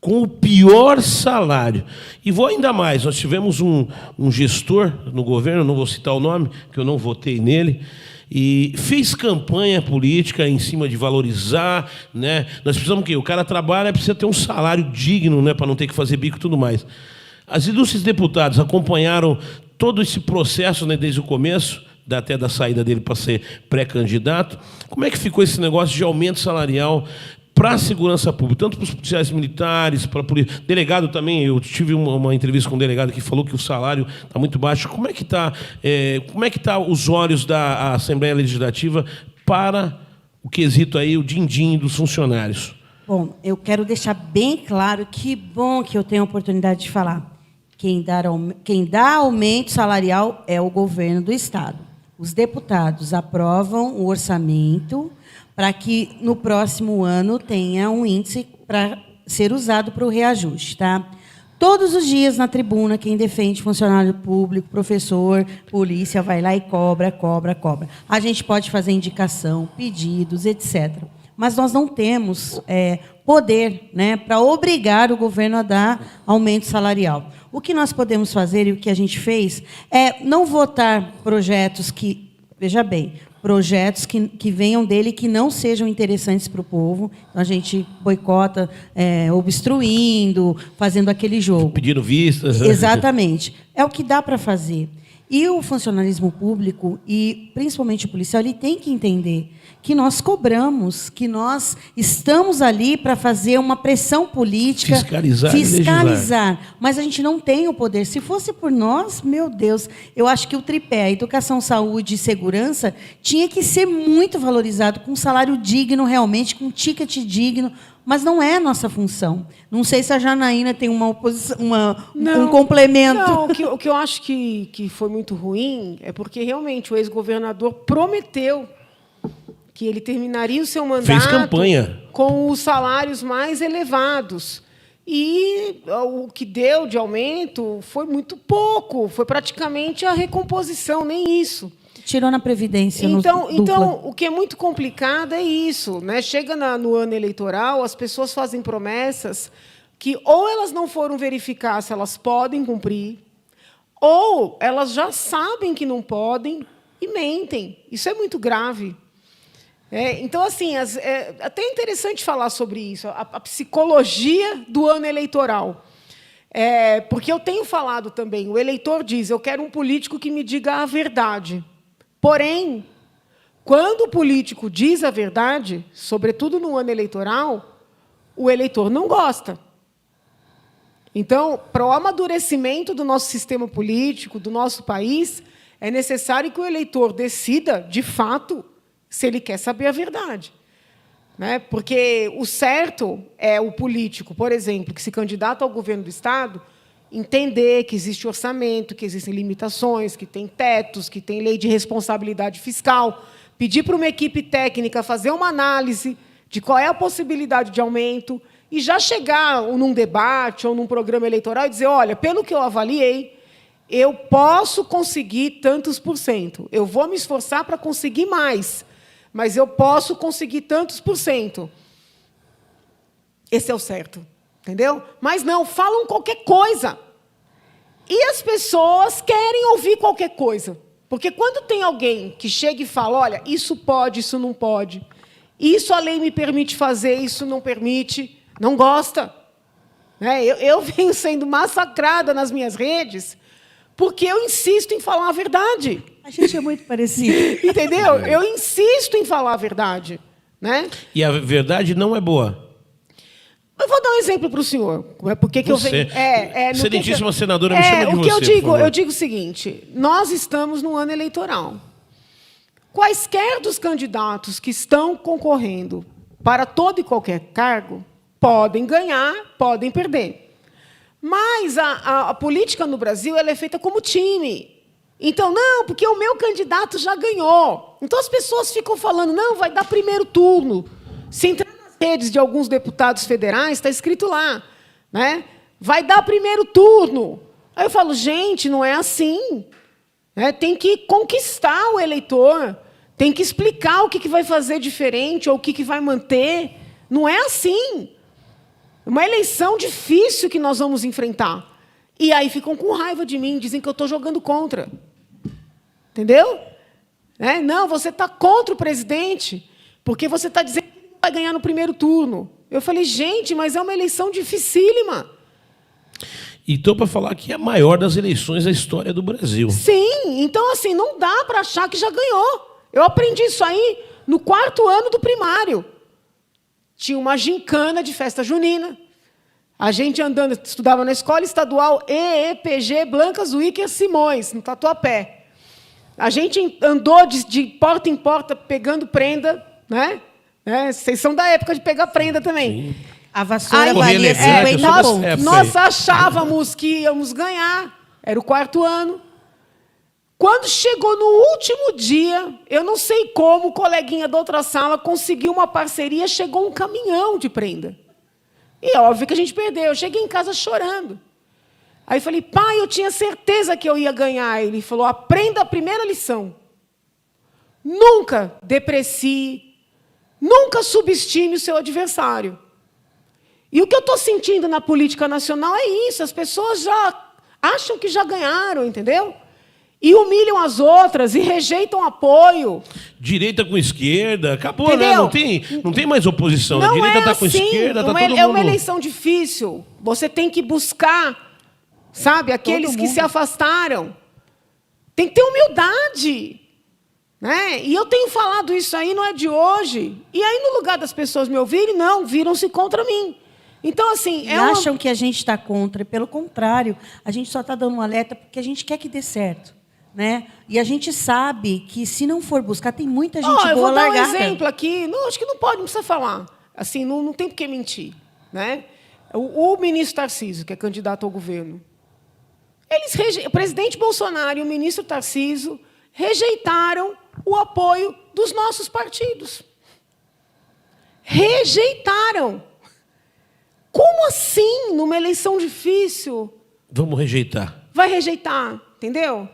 com o pior salário. E vou ainda mais, nós tivemos um gestor no governo, não vou citar o nome, que eu não votei nele, e fez campanha política em cima de valorizar, né? Nós precisamos que o cara trabalha, precisa ter um salário digno, né, para não ter que fazer bico e tudo mais. As ilustres deputados acompanharam todo esse processo, né, desde o começo, até da saída dele para ser pré-candidato. Como é que ficou esse negócio de aumento salarial para a segurança pública, tanto para os policiais militares, para a polícia. Delegado também, eu tive uma entrevista com um delegado que falou que o salário está muito baixo. Como é que está os olhos da Assembleia Legislativa para o quesito aí, o din-din dos funcionários?
Bom, eu quero deixar bem claro, que bom que eu tenho a oportunidade de falar. Quem dá aumento salarial é o governo do Estado. Os deputados aprovam o orçamento para que no próximo ano tenha um índice para ser usado para o reajuste. Tá? Todos os dias na tribuna, quem defende funcionário público, professor, polícia, vai lá e cobra. A gente pode fazer indicação, pedidos, etc. Mas nós não temos poder, né, para obrigar o governo a dar aumento salarial. O que nós podemos fazer, e o que a gente fez, é não votar projetos que, veja bem, projetos que venham dele que não sejam interessantes para o povo. Então, a gente boicota, obstruindo, fazendo aquele jogo.
Pedindo vistas.
Exatamente. É o que dá para fazer. E o funcionalismo público, e principalmente o policial, ele tem que entender que nós cobramos, que nós estamos ali para fazer uma pressão política, fiscalizar. Mas a gente não tem o poder. Se fosse por nós, meu Deus, eu acho que o tripé, educação, saúde e segurança, tinha que ser muito valorizado, com um salário digno realmente, com um ticket digno, mas não é a nossa função. Não sei se a Janaína tem um complemento.
Não, o que eu acho que foi muito ruim é porque, realmente, o ex-governador prometeu que ele terminaria o seu mandato,
fez campanha,
com os salários mais elevados. E o que deu de aumento foi muito pouco, foi praticamente a recomposição, nem isso.
Tirou na Previdência.
Então, o que é muito complicado é isso, né? Chega no ano eleitoral, as pessoas fazem promessas que ou elas não foram verificar se elas podem cumprir, ou elas já sabem que não podem e mentem. Isso é muito grave. Então, assim, é até interessante falar sobre isso, a psicologia do ano eleitoral. Porque eu tenho falado também, o eleitor diz, eu quero um político que me diga a verdade. Porém, quando o político diz a verdade, sobretudo no ano eleitoral, o eleitor não gosta. Então, para o amadurecimento do nosso sistema político, do nosso país, é necessário que o eleitor decida, de fato, se ele quer saber a verdade. Né? Porque o certo é o político, por exemplo, que se candidata ao governo do Estado, entender que existe orçamento, que existem limitações, que tem tetos, que tem lei de responsabilidade fiscal, pedir para uma equipe técnica fazer uma análise de qual é a possibilidade de aumento e já chegar num debate ou num programa eleitoral e dizer, olha, pelo que eu avaliei, eu posso conseguir tantos %. Eu vou me esforçar para conseguir mais, mas eu posso conseguir tantos %. Esse é o certo, entendeu? Mas não, falam qualquer coisa. E as pessoas querem ouvir qualquer coisa. Porque quando tem alguém que chega e fala, olha, isso pode, isso não pode, isso a lei me permite fazer, isso não permite, não gosta. Eu venho sendo massacrada nas minhas redes porque eu insisto em falar a verdade.
A gente é muito parecido.
Entendeu? Eu insisto em falar a verdade. Né?
E a verdade não é boa.
Eu vou dar um exemplo para o senhor. Porque que eu venho...
Excelentíssima senadora, me chama de
o que
você,
eu digo o seguinte, nós estamos num ano eleitoral. Quaisquer dos candidatos que estão concorrendo para todo e qualquer cargo podem ganhar, podem perder. Mas a política no Brasil ela é feita como time. Então, não, porque o meu candidato já ganhou. Então, as pessoas ficam falando, não, vai dar primeiro turno. Se entrar nas redes de alguns deputados federais, está escrito lá, né? Vai dar primeiro turno. Aí eu falo, gente, não é assim. Tem que conquistar o eleitor, tem que explicar o que vai fazer diferente ou o que vai manter. Não é assim. É uma eleição difícil que nós vamos enfrentar. E aí ficam com raiva de mim, dizem que eu estou jogando contra. Entendeu? Não, você está contra o presidente, porque você está dizendo que não vai ganhar no primeiro turno. Eu falei, gente, mas é uma eleição dificílima.
E estou para falar que é a maior das eleições da história do Brasil.
Sim, então assim, não dá para achar que já ganhou. Eu aprendi isso aí no 4º ano do primário. Tinha uma gincana de festa junina. A gente andando, estudava na Escola Estadual EEPG Blancas Wicker Simões, no Tatuapé. A gente andou de porta em porta pegando prenda, né? Vocês são da época de pegar prenda também.
Sim. A vassoura valia 50 pontos.
Nós achávamos que íamos ganhar. Era o 4º ano. Quando chegou no último dia, eu não sei como, o coleguinha da outra sala conseguiu uma parceria, chegou um caminhão de prenda. E é óbvio que a gente perdeu. Eu cheguei em casa chorando. Aí falei, pai, eu tinha certeza que eu ia ganhar. Ele falou, aprenda a primeira lição. Nunca deprecie, nunca subestime o seu adversário. E o que eu estou sentindo na política nacional é isso. As pessoas já acham que já ganharam, entendeu? E humilham as outras e rejeitam apoio.
Direita com esquerda, acabou,
entendeu?
Né? Não tem mais oposição.
Não
a direita está
assim.
com esquerda, está todo mundo...
É uma eleição difícil. Você tem que buscar, sabe, aqueles que se afastaram. Tem que ter humildade. Né? E eu tenho falado isso aí, não é de hoje. E aí, no lugar das pessoas me ouvirem, não, viram-se contra mim. Então, assim...
acham que a gente está contra. Pelo contrário, a gente só está dando um alerta porque a gente quer que dê certo. Né? E a gente sabe que, se não for buscar, tem muita gente boa largada.
Eu vou dar um exemplo aqui. Não, acho que não precisa falar. Assim, não tem por que mentir. Né? O ministro Tarcísio, que é candidato ao governo, o presidente Bolsonaro e o ministro Tarcísio rejeitaram o apoio dos nossos partidos. Rejeitaram. Como assim, numa eleição difícil?
Vamos rejeitar.
Vai rejeitar, entendeu?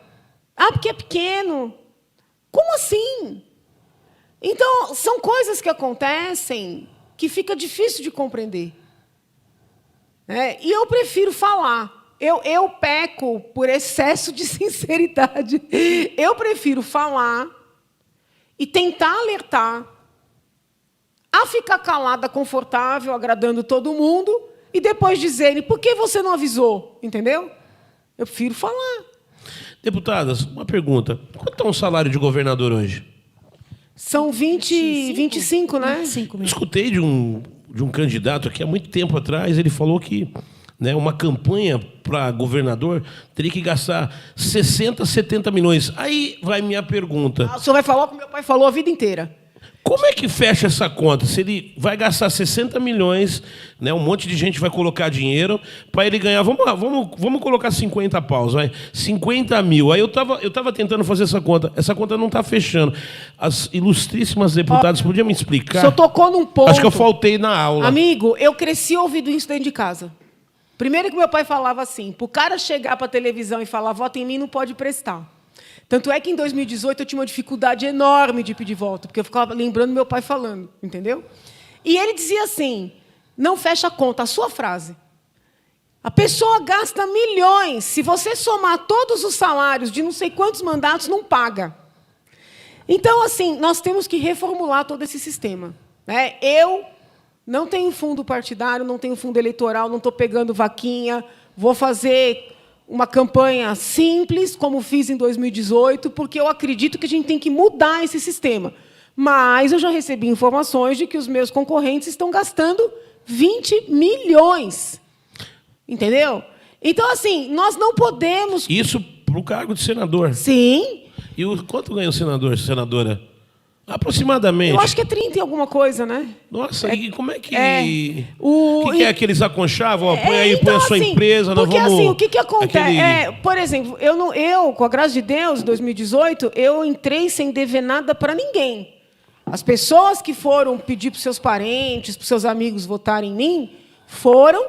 Ah, porque é pequeno. Como assim? Então, são coisas que acontecem que fica difícil de compreender. E eu prefiro falar. Eu peco por excesso de sinceridade. Eu prefiro falar e tentar alertar, a ficar calada, confortável, agradando todo mundo, e depois dizerem, por que você não avisou? Entendeu? Eu prefiro falar.
Deputadas, uma pergunta. Quanto é um salário de governador hoje?
São 25, né?
25 mil.
Escutei de um candidato aqui há muito tempo atrás, ele falou que, né, uma campanha para governador teria que gastar 60, 70 milhões. Aí vai minha pergunta.
O senhor vai falar o que meu pai falou a vida inteira.
Como é que fecha essa conta? Se ele vai gastar 60 milhões, né, um monte de gente vai colocar dinheiro para ele ganhar. Vamos lá, vamos colocar 50 paus, vai. 50 mil. Aí eu tava tentando fazer essa conta. Essa conta não está fechando. As ilustríssimas deputadas podiam me explicar?
O senhor tocou num ponto.
Acho que eu faltei na aula.
Amigo, eu cresci ouvindo isso dentro de casa. Primeiro que meu pai falava assim, para o cara chegar para a televisão e falar voto em mim, não pode prestar. Tanto é que em 2018 eu tinha uma dificuldade enorme de pedir voto, porque eu ficava lembrando meu pai falando, entendeu? E ele dizia assim, não fecha a conta, a sua frase. A pessoa gasta milhões, se você somar todos os salários de não sei quantos mandatos, não paga. Então, assim, nós temos que reformular todo esse sistema, né? Eu não tenho fundo partidário, não tenho fundo eleitoral, não estou pegando vaquinha, vou fazer uma campanha simples, como fiz em 2018, porque eu acredito que a gente tem que mudar esse sistema. Mas eu já recebi informações de que os meus concorrentes estão gastando 20 milhões. Entendeu? Então, assim, nós não podemos...
Isso para o cargo de senador.
Sim.
E quanto ganha o senador, senadora? Aproximadamente.
Eu acho que é 30 e alguma coisa, né?
Nossa, e como é que...
O
que é que eles aconchavam? Põe aí,
então,
põe a sua
assim,
empresa, nós
porque,
vamos...
assim, o que acontece?
Aquele...
Por exemplo, eu, com a graça de Deus, em 2018, eu entrei sem dever nada para ninguém. As pessoas que foram pedir para os seus parentes, para os seus amigos votarem em mim, foram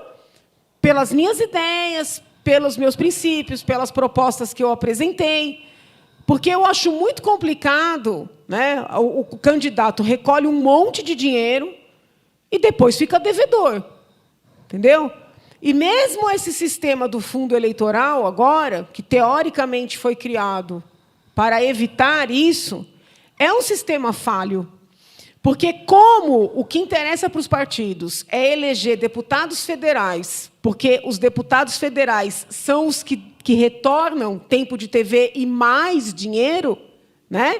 pelas minhas ideias, pelos meus princípios, pelas propostas que eu apresentei. Porque eu acho muito complicado, né? O candidato recolhe um monte de dinheiro e depois fica devedor. Entendeu? E mesmo esse sistema do fundo eleitoral, agora, que teoricamente foi criado para evitar isso, é um sistema falho. Porque como o que interessa para os partidos é eleger deputados federais, porque os deputados federais são os que retornam tempo de TV e mais dinheiro, né?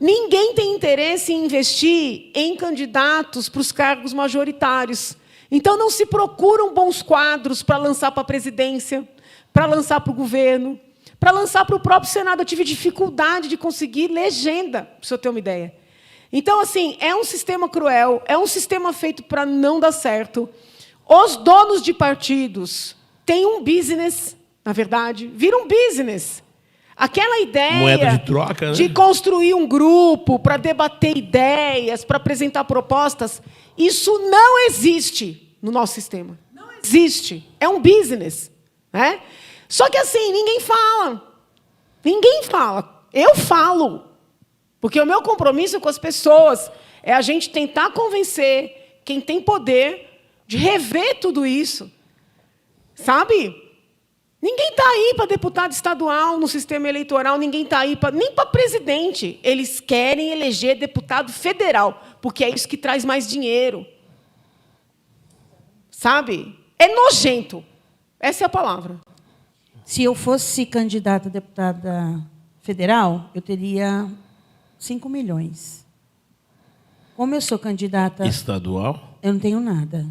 Ninguém tem interesse em investir em candidatos para os cargos majoritários. Então, não se procuram bons quadros para lançar para a presidência, para lançar para o governo, para lançar para o próprio Senado. Eu tive dificuldade de conseguir legenda, para o senhor ter uma ideia. Então, assim, é um sistema cruel, é um sistema feito para não dar certo. Os donos de partidos têm um business, na verdade, vira um business. Aquela ideia
moeda de troca, né?
De construir um grupo para debater ideias, para apresentar propostas, isso não existe no nosso sistema. Não existe. É um business, né? Só que, assim, ninguém fala. Ninguém fala. Eu falo. Porque o meu compromisso com as pessoas é a gente tentar convencer quem tem poder de rever tudo isso. Sabe? Ninguém está aí para deputado estadual no sistema eleitoral, ninguém está aí nem para presidente. Eles querem eleger deputado federal, porque é isso que traz mais dinheiro. Sabe? É nojento. Essa é a palavra.
Se eu fosse candidata a deputada federal, eu teria 5 milhões. Como eu sou candidata...
Estadual?
Eu não tenho nada.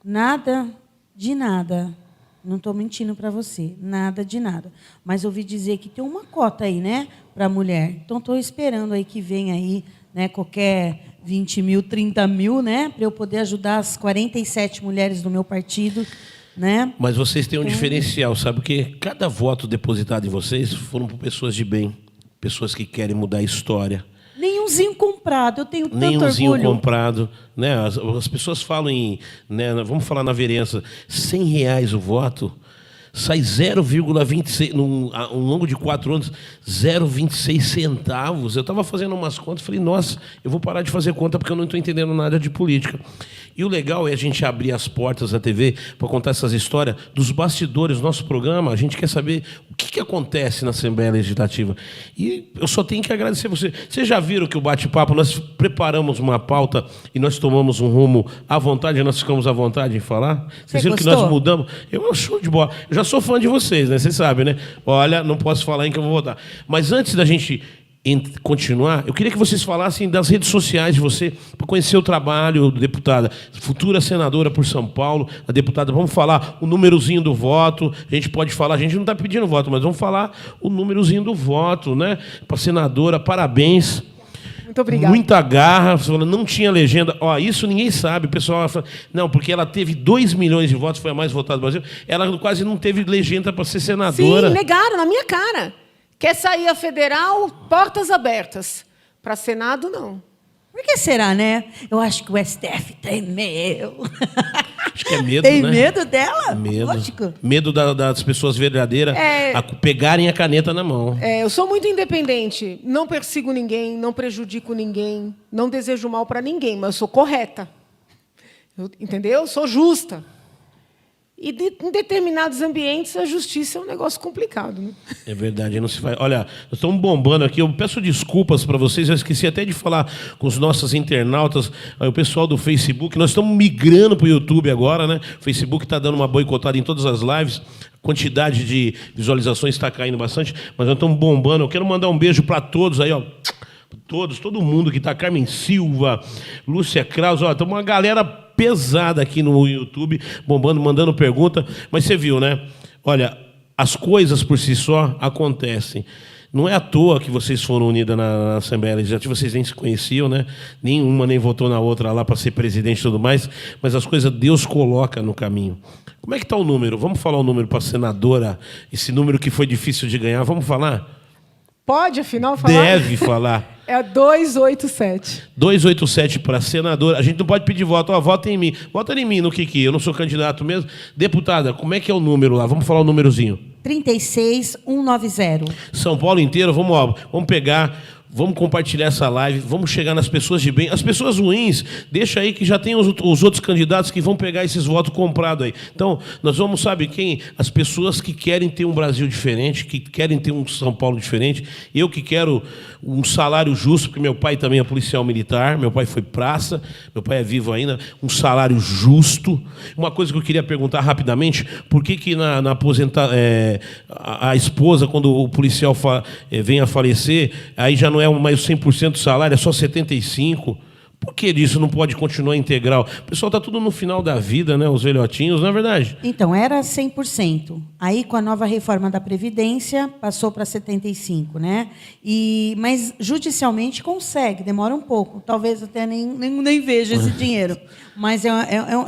Nada de nada. Não estou mentindo para você. Nada de nada. Mas ouvi dizer que tem uma cota aí, né, para a mulher. Então, estou esperando aí que venha aí, né, qualquer 20 mil, 30 mil, né, para eu poder ajudar as 47 mulheres do meu partido, né?
Mas vocês têm um diferencial, sabe o quê? Cada voto depositado em vocês foram por pessoas de bem, pessoas que querem mudar a história.
Nenhumzinho comprado, eu tenho tanto
Nenhumzinho
orgulho.
Comprado, né? As pessoas falam em, né, vamos falar na vereança, R$100 o voto, sai 0,26, ao longo de 4 anos, 0,26 centavos. Eu estava fazendo umas contas, falei, nossa, eu vou parar de fazer conta porque eu não estou entendendo nada de política. E o legal é a gente abrir as portas da TV para contar essas histórias dos bastidores do nosso programa. A gente quer saber o que acontece na Assembleia Legislativa. E eu só tenho que agradecer você. Vocês já viram que o bate-papo, nós preparamos uma pauta e nós tomamos um rumo à vontade, nós ficamos à vontade em falar? Vocês viram que nós mudamos? Eu show de bola. Eu já sou fã de vocês, né? Vocês sabem, né? Olha, não posso falar em que eu vou votar. Mas antes da gente continuar, eu queria que vocês falassem das redes sociais de você, para conhecer o trabalho, deputada, futura senadora por São Paulo, a deputada, vamos falar o númerozinho do voto, a gente pode falar, a gente não está pedindo voto, mas vamos falar o númerozinho do voto, né? Para a senadora, parabéns.
Muito obrigada.
Muita garra. Você falou, não tinha legenda. Ó, isso ninguém sabe. O pessoal fala, não, porque ela teve 2 milhões de votos, foi a mais votada do Brasil. Ela quase não teve legenda para ser senadora.
Sim, negaram na minha cara. Quer sair a federal, portas abertas. Para Senado, não.
Por que será, né? Eu acho que o STF tremeu.
Acho que é medo,
Tem
né?
medo dela?
Medo.
Lógico.
Medo das pessoas verdadeiras pegarem a caneta na mão.
Eu sou muito independente. Não persigo ninguém, não prejudico ninguém, não desejo mal para ninguém, mas eu sou correta. Entendeu? Eu sou justa. E em determinados ambientes, a justiça é um negócio complicado. Né?
É verdade, não se vai. Olha, nós estamos bombando aqui. Eu peço desculpas para vocês. Eu esqueci até de falar com os nossos internautas, o pessoal do Facebook. Nós estamos migrando para o YouTube agora, né? O Facebook está dando uma boicotada em todas as lives. A quantidade de visualizações está caindo bastante, mas nós estamos bombando. Eu quero mandar um beijo para todos aí, ó. Todo mundo que está. Carmen Silva, Lúcia Kraus, ó, estamos uma galera pesada aqui no YouTube, bombando, mandando pergunta. Mas você viu, né? Olha, as coisas por si só acontecem. Não é à toa que vocês foram unidas na Assembleia Legislativa, vocês nem se conheciam, né? Nenhuma nem votou na outra lá para ser presidente e tudo mais, mas as coisas Deus coloca no caminho. Como é que está o número? Vamos falar o número para a senadora, esse número que foi difícil de ganhar, vamos falar?
Pode, afinal, falar?
Deve falar.
É 287.
287 para senadora. A gente não pode pedir voto. Ó, vota em mim. Vota em mim no Kiki. Eu não sou candidato mesmo. Deputada, como é que é o número lá? Vamos falar o númerozinho.
36190.
São Paulo inteiro, vamos pegar, vamos compartilhar essa live, vamos chegar nas pessoas de bem. As pessoas ruins, deixa aí que já tem os outros candidatos que vão pegar esses votos comprados aí. Então, nós vamos, sabe quem? As pessoas que querem ter um Brasil diferente, que querem ter um São Paulo diferente. Eu que quero um salário justo, porque meu pai também é policial militar, meu pai foi praça, meu pai é vivo ainda, um salário justo. Uma coisa que eu queria perguntar rapidamente, por que na aposentar a esposa, quando o policial vem a falecer, aí já não é mais 100% do salário, é só 75%. Por que disso não pode continuar integral? O pessoal está tudo no final da vida, né? Os velhotinhos, não é verdade?
Então, era 100%. Aí, com a nova reforma da Previdência, passou para 75%, né? Mas, judicialmente, consegue, demora um pouco. Talvez até nem veja esse dinheiro. Mas é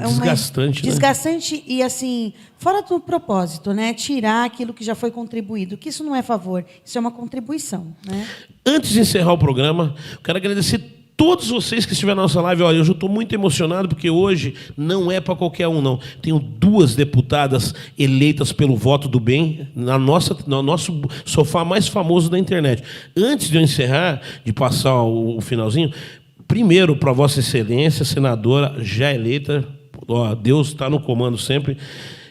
desgastante, né?
Desgastante e, assim, fora do propósito, né? Tirar aquilo que já foi contribuído, que isso não é favor, isso é uma contribuição, né?
Antes de encerrar o programa, eu quero agradecer todos vocês que estiveram na nossa live. Olha, eu já estou muito emocionado, porque hoje não é para qualquer um, não. Tenho 2 deputadas eleitas pelo voto do bem no nosso sofá mais famoso da internet. Antes de eu encerrar, de passar o finalzinho, primeiro, para Vossa Excelência, senadora já eleita, ó, Deus está no comando sempre.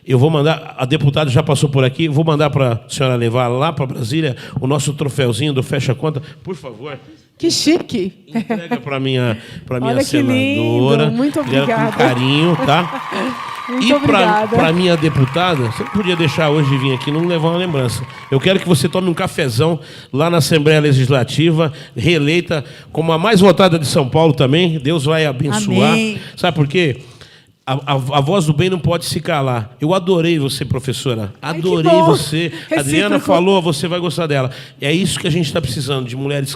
Eu vou mandar, a deputada já passou por aqui, vou mandar para a senhora levar lá para Brasília o nosso troféuzinho do Fecha Conta, por favor.
Que chique.
Entrega para minha
Olha
senadora.
Lindo. Muito obrigada.
Com carinho, tá?
Muito
e
obrigada.
para minha deputada, você podia deixar hoje de vir aqui, não levar uma lembrança. Eu quero que você tome um cafezão lá na Assembleia Legislativa, reeleita como a mais votada de São Paulo também. Deus vai abençoar.
Amém.
Sabe por quê? A voz do bem não pode se calar. Eu adorei você, professora. Adorei você. A Adriana falou, você vai gostar dela. É isso que a gente está precisando, de mulheres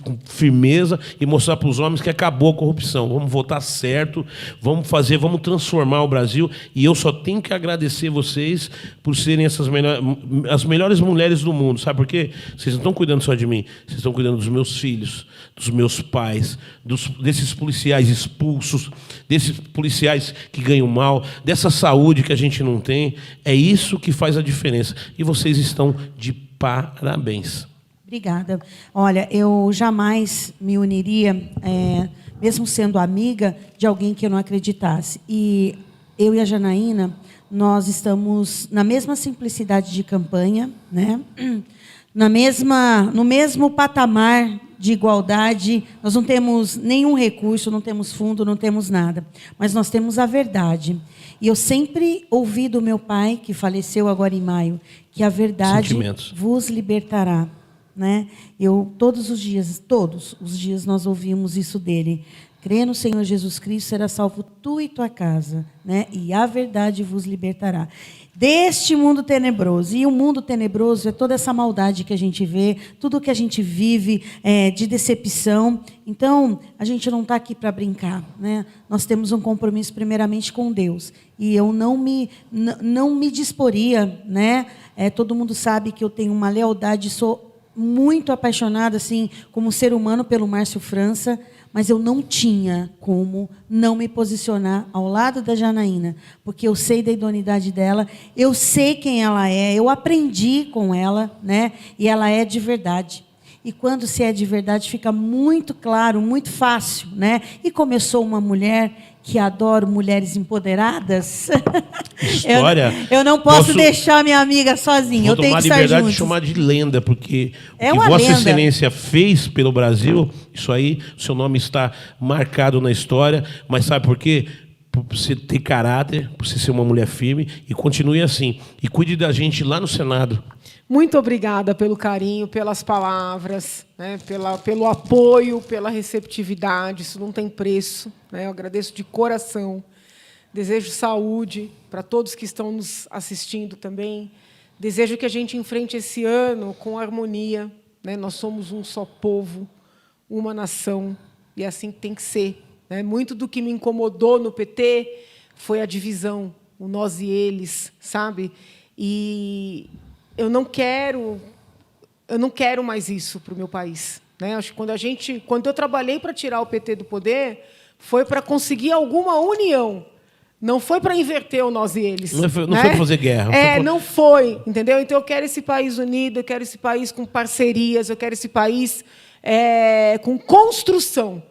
com firmeza e mostrar para os homens que acabou a corrupção. Vamos votar certo, vamos transformar o Brasil. E eu só tenho que agradecer vocês por serem as melhores mulheres do mundo. Sabe por quê? Vocês não estão cuidando só de mim, vocês estão cuidando dos meus filhos, dos meus pais, desses policiais expulsos, desses policiais que ganham mal, dessa saúde que a gente não tem. É isso que faz a diferença. E vocês estão de parabéns.
Obrigada. Olha, eu jamais me uniria, mesmo sendo amiga, de alguém que eu não acreditasse. E eu e a Janaína, nós estamos na mesma simplicidade de campanha, né? No mesmo patamar de igualdade. Nós não temos nenhum recurso, não temos fundo, não temos nada. Mas nós temos a verdade. E eu sempre ouvi do meu pai, que faleceu agora em maio, que a verdade vos libertará. Né? Todos os dias nós ouvimos isso dele. Crê no Senhor Jesus Cristo, será salvo tu e tua casa, né? E a verdade vos libertará deste mundo tenebroso. E o mundo tenebroso é toda essa maldade que a gente vê, tudo que a gente vive de decepção. Então, a gente não está aqui para brincar, né? Nós temos um compromisso primeiramente com Deus. E eu não me disporia, né? Todo mundo sabe que eu tenho uma lealdade, sou muito apaixonada, assim, como ser humano, pelo Márcio França, mas eu não tinha como não me posicionar ao lado da Janaína, porque eu sei da idoneidade dela, eu sei quem ela é, eu aprendi com ela, né? E ela é de verdade. E quando se é de verdade, fica muito claro, muito fácil, né? E como eu sou uma mulher que adoro mulheres empoderadas,
História.
eu não posso deixar minha amiga sozinha. Eu tenho que estar junto.
Vou tomar liberdade de chamar de lenda, porque
é
o que
uma
Vossa
lenda.
Excelência fez pelo Brasil, isso aí, o seu nome está marcado na história, mas sabe por quê? Por você ter caráter, por você ser uma mulher firme, e continue assim. E cuide da gente lá no Senado.
Muito obrigada pelo carinho, pelas palavras, né, pelo apoio, pela receptividade. Isso não tem preço, né? Eu agradeço de coração. Desejo saúde para todos que estão nos assistindo também. Desejo que a gente enfrente esse ano com harmonia, né? Nós somos um só povo, uma nação, e é assim que tem que ser, né? Muito do que me incomodou no PT foi a divisão, o nós e eles, sabe? E eu não quero mais isso para o meu país, né? Acho que quando eu trabalhei para tirar o PT do poder, foi para conseguir alguma união, não foi para inverter o nós e eles.
Não foi para fazer guerra.
Não foi, entendeu? Então eu quero esse país unido, eu quero esse país com parcerias, eu quero esse país com construção.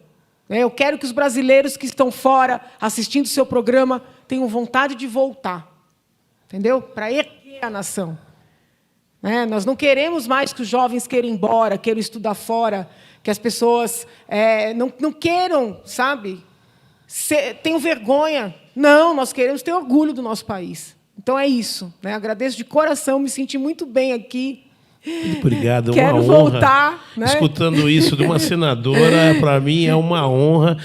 Eu quero que os brasileiros que estão fora assistindo o seu programa tenham vontade de voltar, entendeu? Para erguer a nação. Nós não queremos mais que os jovens queiram ir embora, queiram estudar fora, que as pessoas não queiram, sabe? Tenham vergonha. Não, nós queremos ter orgulho do nosso país. Então é isso, né? Agradeço de coração, me senti muito bem aqui.
Muito obrigado,
Quero
uma honra.
voltar, né?
Escutando isso de uma senadora, para mim é uma honra.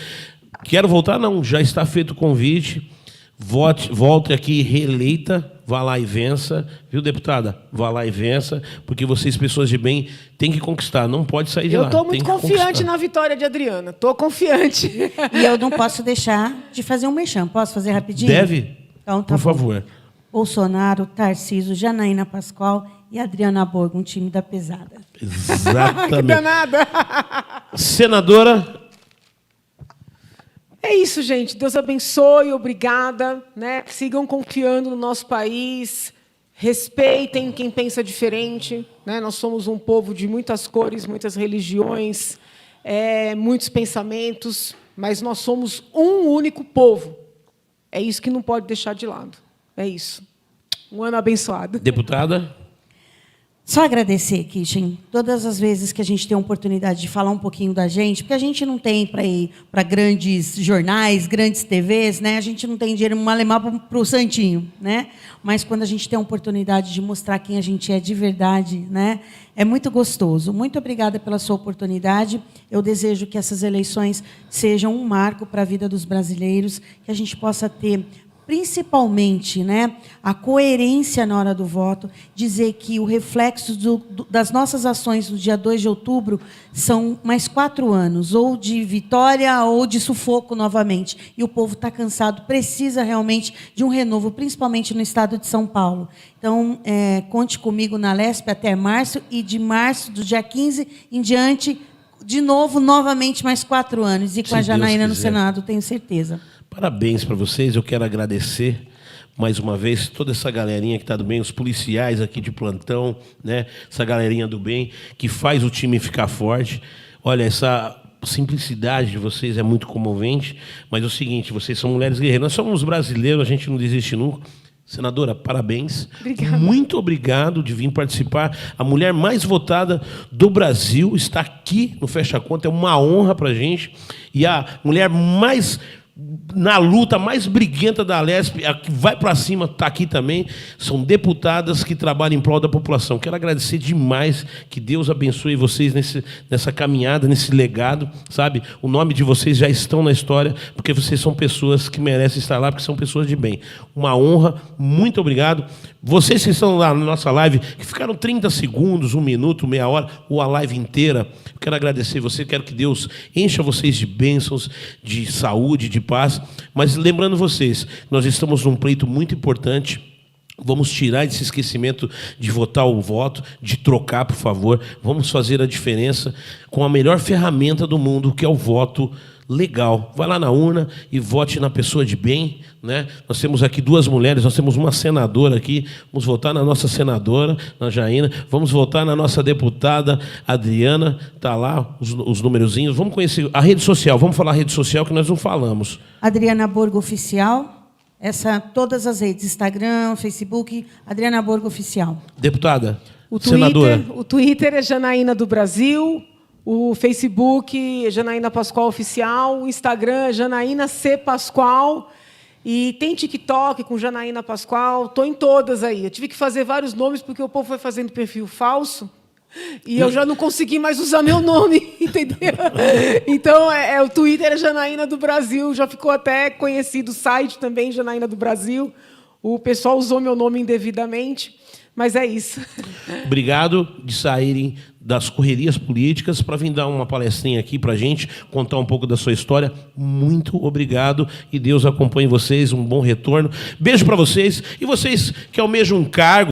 Quero voltar? Não, já está feito o convite. Volte aqui reeleita, vá lá e vença, viu, deputada? Vá lá e vença, porque vocês, pessoas de bem, têm que conquistar, não pode sair de lá.
Eu estou muito confiante na vitória de Adriana, estou confiante.
E eu não posso deixar de fazer um merchan. Posso fazer rapidinho?
Deve?
Então, tá
por favor.
Bolsonaro, Tarcísio, Janaína Pascoal e Adriana Borgo, um time da pesada.
Exatamente.
Que danada.
Senadora...
É isso, gente. Deus abençoe, obrigada, né? Sigam confiando no nosso país, respeitem quem pensa diferente, né? Nós somos um povo de muitas cores, muitas religiões, muitos pensamentos, mas nós somos um único povo. É isso que não pode deixar de lado. É isso. Um ano abençoado.
Deputada?
Só agradecer, Kishin, todas as vezes que a gente tem a oportunidade de falar um pouquinho da gente, porque a gente não tem para ir para grandes jornais, grandes TVs, né? A gente não tem dinheiro malemar para o santinho, né? Mas quando a gente tem a oportunidade de mostrar quem a gente é de verdade, né? É muito gostoso. Muito obrigada pela sua oportunidade. Eu desejo que essas eleições sejam um marco para a vida dos brasileiros, que a gente possa ter principalmente, né, a coerência na hora do voto, dizer que o reflexo das nossas ações no dia 2 de outubro são mais 4 anos, ou de vitória ou de sufoco novamente. E o povo está cansado, precisa realmente de um renovo, principalmente no estado de São Paulo. Então, conte comigo na LESP até março, e de março, do dia 15 em diante, de novo, novamente, mais 4 anos. E com a Janaína no Senado, tenho certeza.
Parabéns para vocês, eu quero agradecer mais uma vez toda essa galerinha que está do bem, os policiais aqui de plantão, né? Essa galerinha do bem que faz o time ficar forte. Olha, essa simplicidade de vocês é muito comovente, mas é o seguinte, vocês são mulheres guerreiras, nós somos brasileiros, a gente não desiste nunca. Senadora, parabéns.
Obrigada.
Muito obrigado de vir participar. A mulher mais votada do Brasil está aqui no Fecha Conta, é uma honra para a gente. E a mulher mais na luta mais briguenta da Alesp, a que vai para cima, está aqui também, são deputadas que trabalham em prol da população. Quero agradecer demais, que Deus abençoe vocês nessa caminhada, nesse legado, sabe? O nome de vocês já estão na história, porque vocês são pessoas que merecem estar lá, porque são pessoas de bem. Uma honra, muito obrigado. Vocês que estão lá na nossa live, que ficaram 30 segundos, 1 minuto, meia hora, ou a live inteira, quero agradecer vocês, quero que Deus encha vocês de bênçãos, de saúde, de paz. Mas lembrando vocês, nós estamos num pleito muito importante. Vamos tirar esse esquecimento de votar o voto, de trocar, por favor. Vamos fazer a diferença com a melhor ferramenta do mundo, que é o voto legal. Vai lá na urna e vote na pessoa de bem, né? Nós temos aqui 2 mulheres, nós temos uma senadora aqui. Vamos votar na nossa senadora, na Jaina. Vamos votar na nossa deputada Adriana. Está lá os numerozinhos. Vamos conhecer a rede social. Vamos falar a rede social que nós não falamos.
Adriana Borgo Oficial. Todas as redes, Instagram, Facebook, Adriana Borgo Oficial.
Deputada,
senadora. O Twitter é Janaína do Brasil. O Facebook é Janaína Pascoal Oficial, o Instagram é Janaína C. Pascoal, e tem TikTok com Janaína Pascoal, estou em todas aí. Eu tive que fazer vários nomes, porque o povo foi fazendo perfil falso, e eu já não consegui mais usar meu nome, entendeu? Então, o Twitter é Janaína do Brasil, já ficou até conhecido o site também, Janaína do Brasil. O pessoal usou meu nome indevidamente, mas é isso.
Obrigado de saírem das correrias políticas para vir dar uma palestrinha aqui para a gente, contar um pouco da sua história. Muito obrigado e Deus acompanhe vocês, um bom retorno. Beijo para vocês. E vocês que almejam um cargo,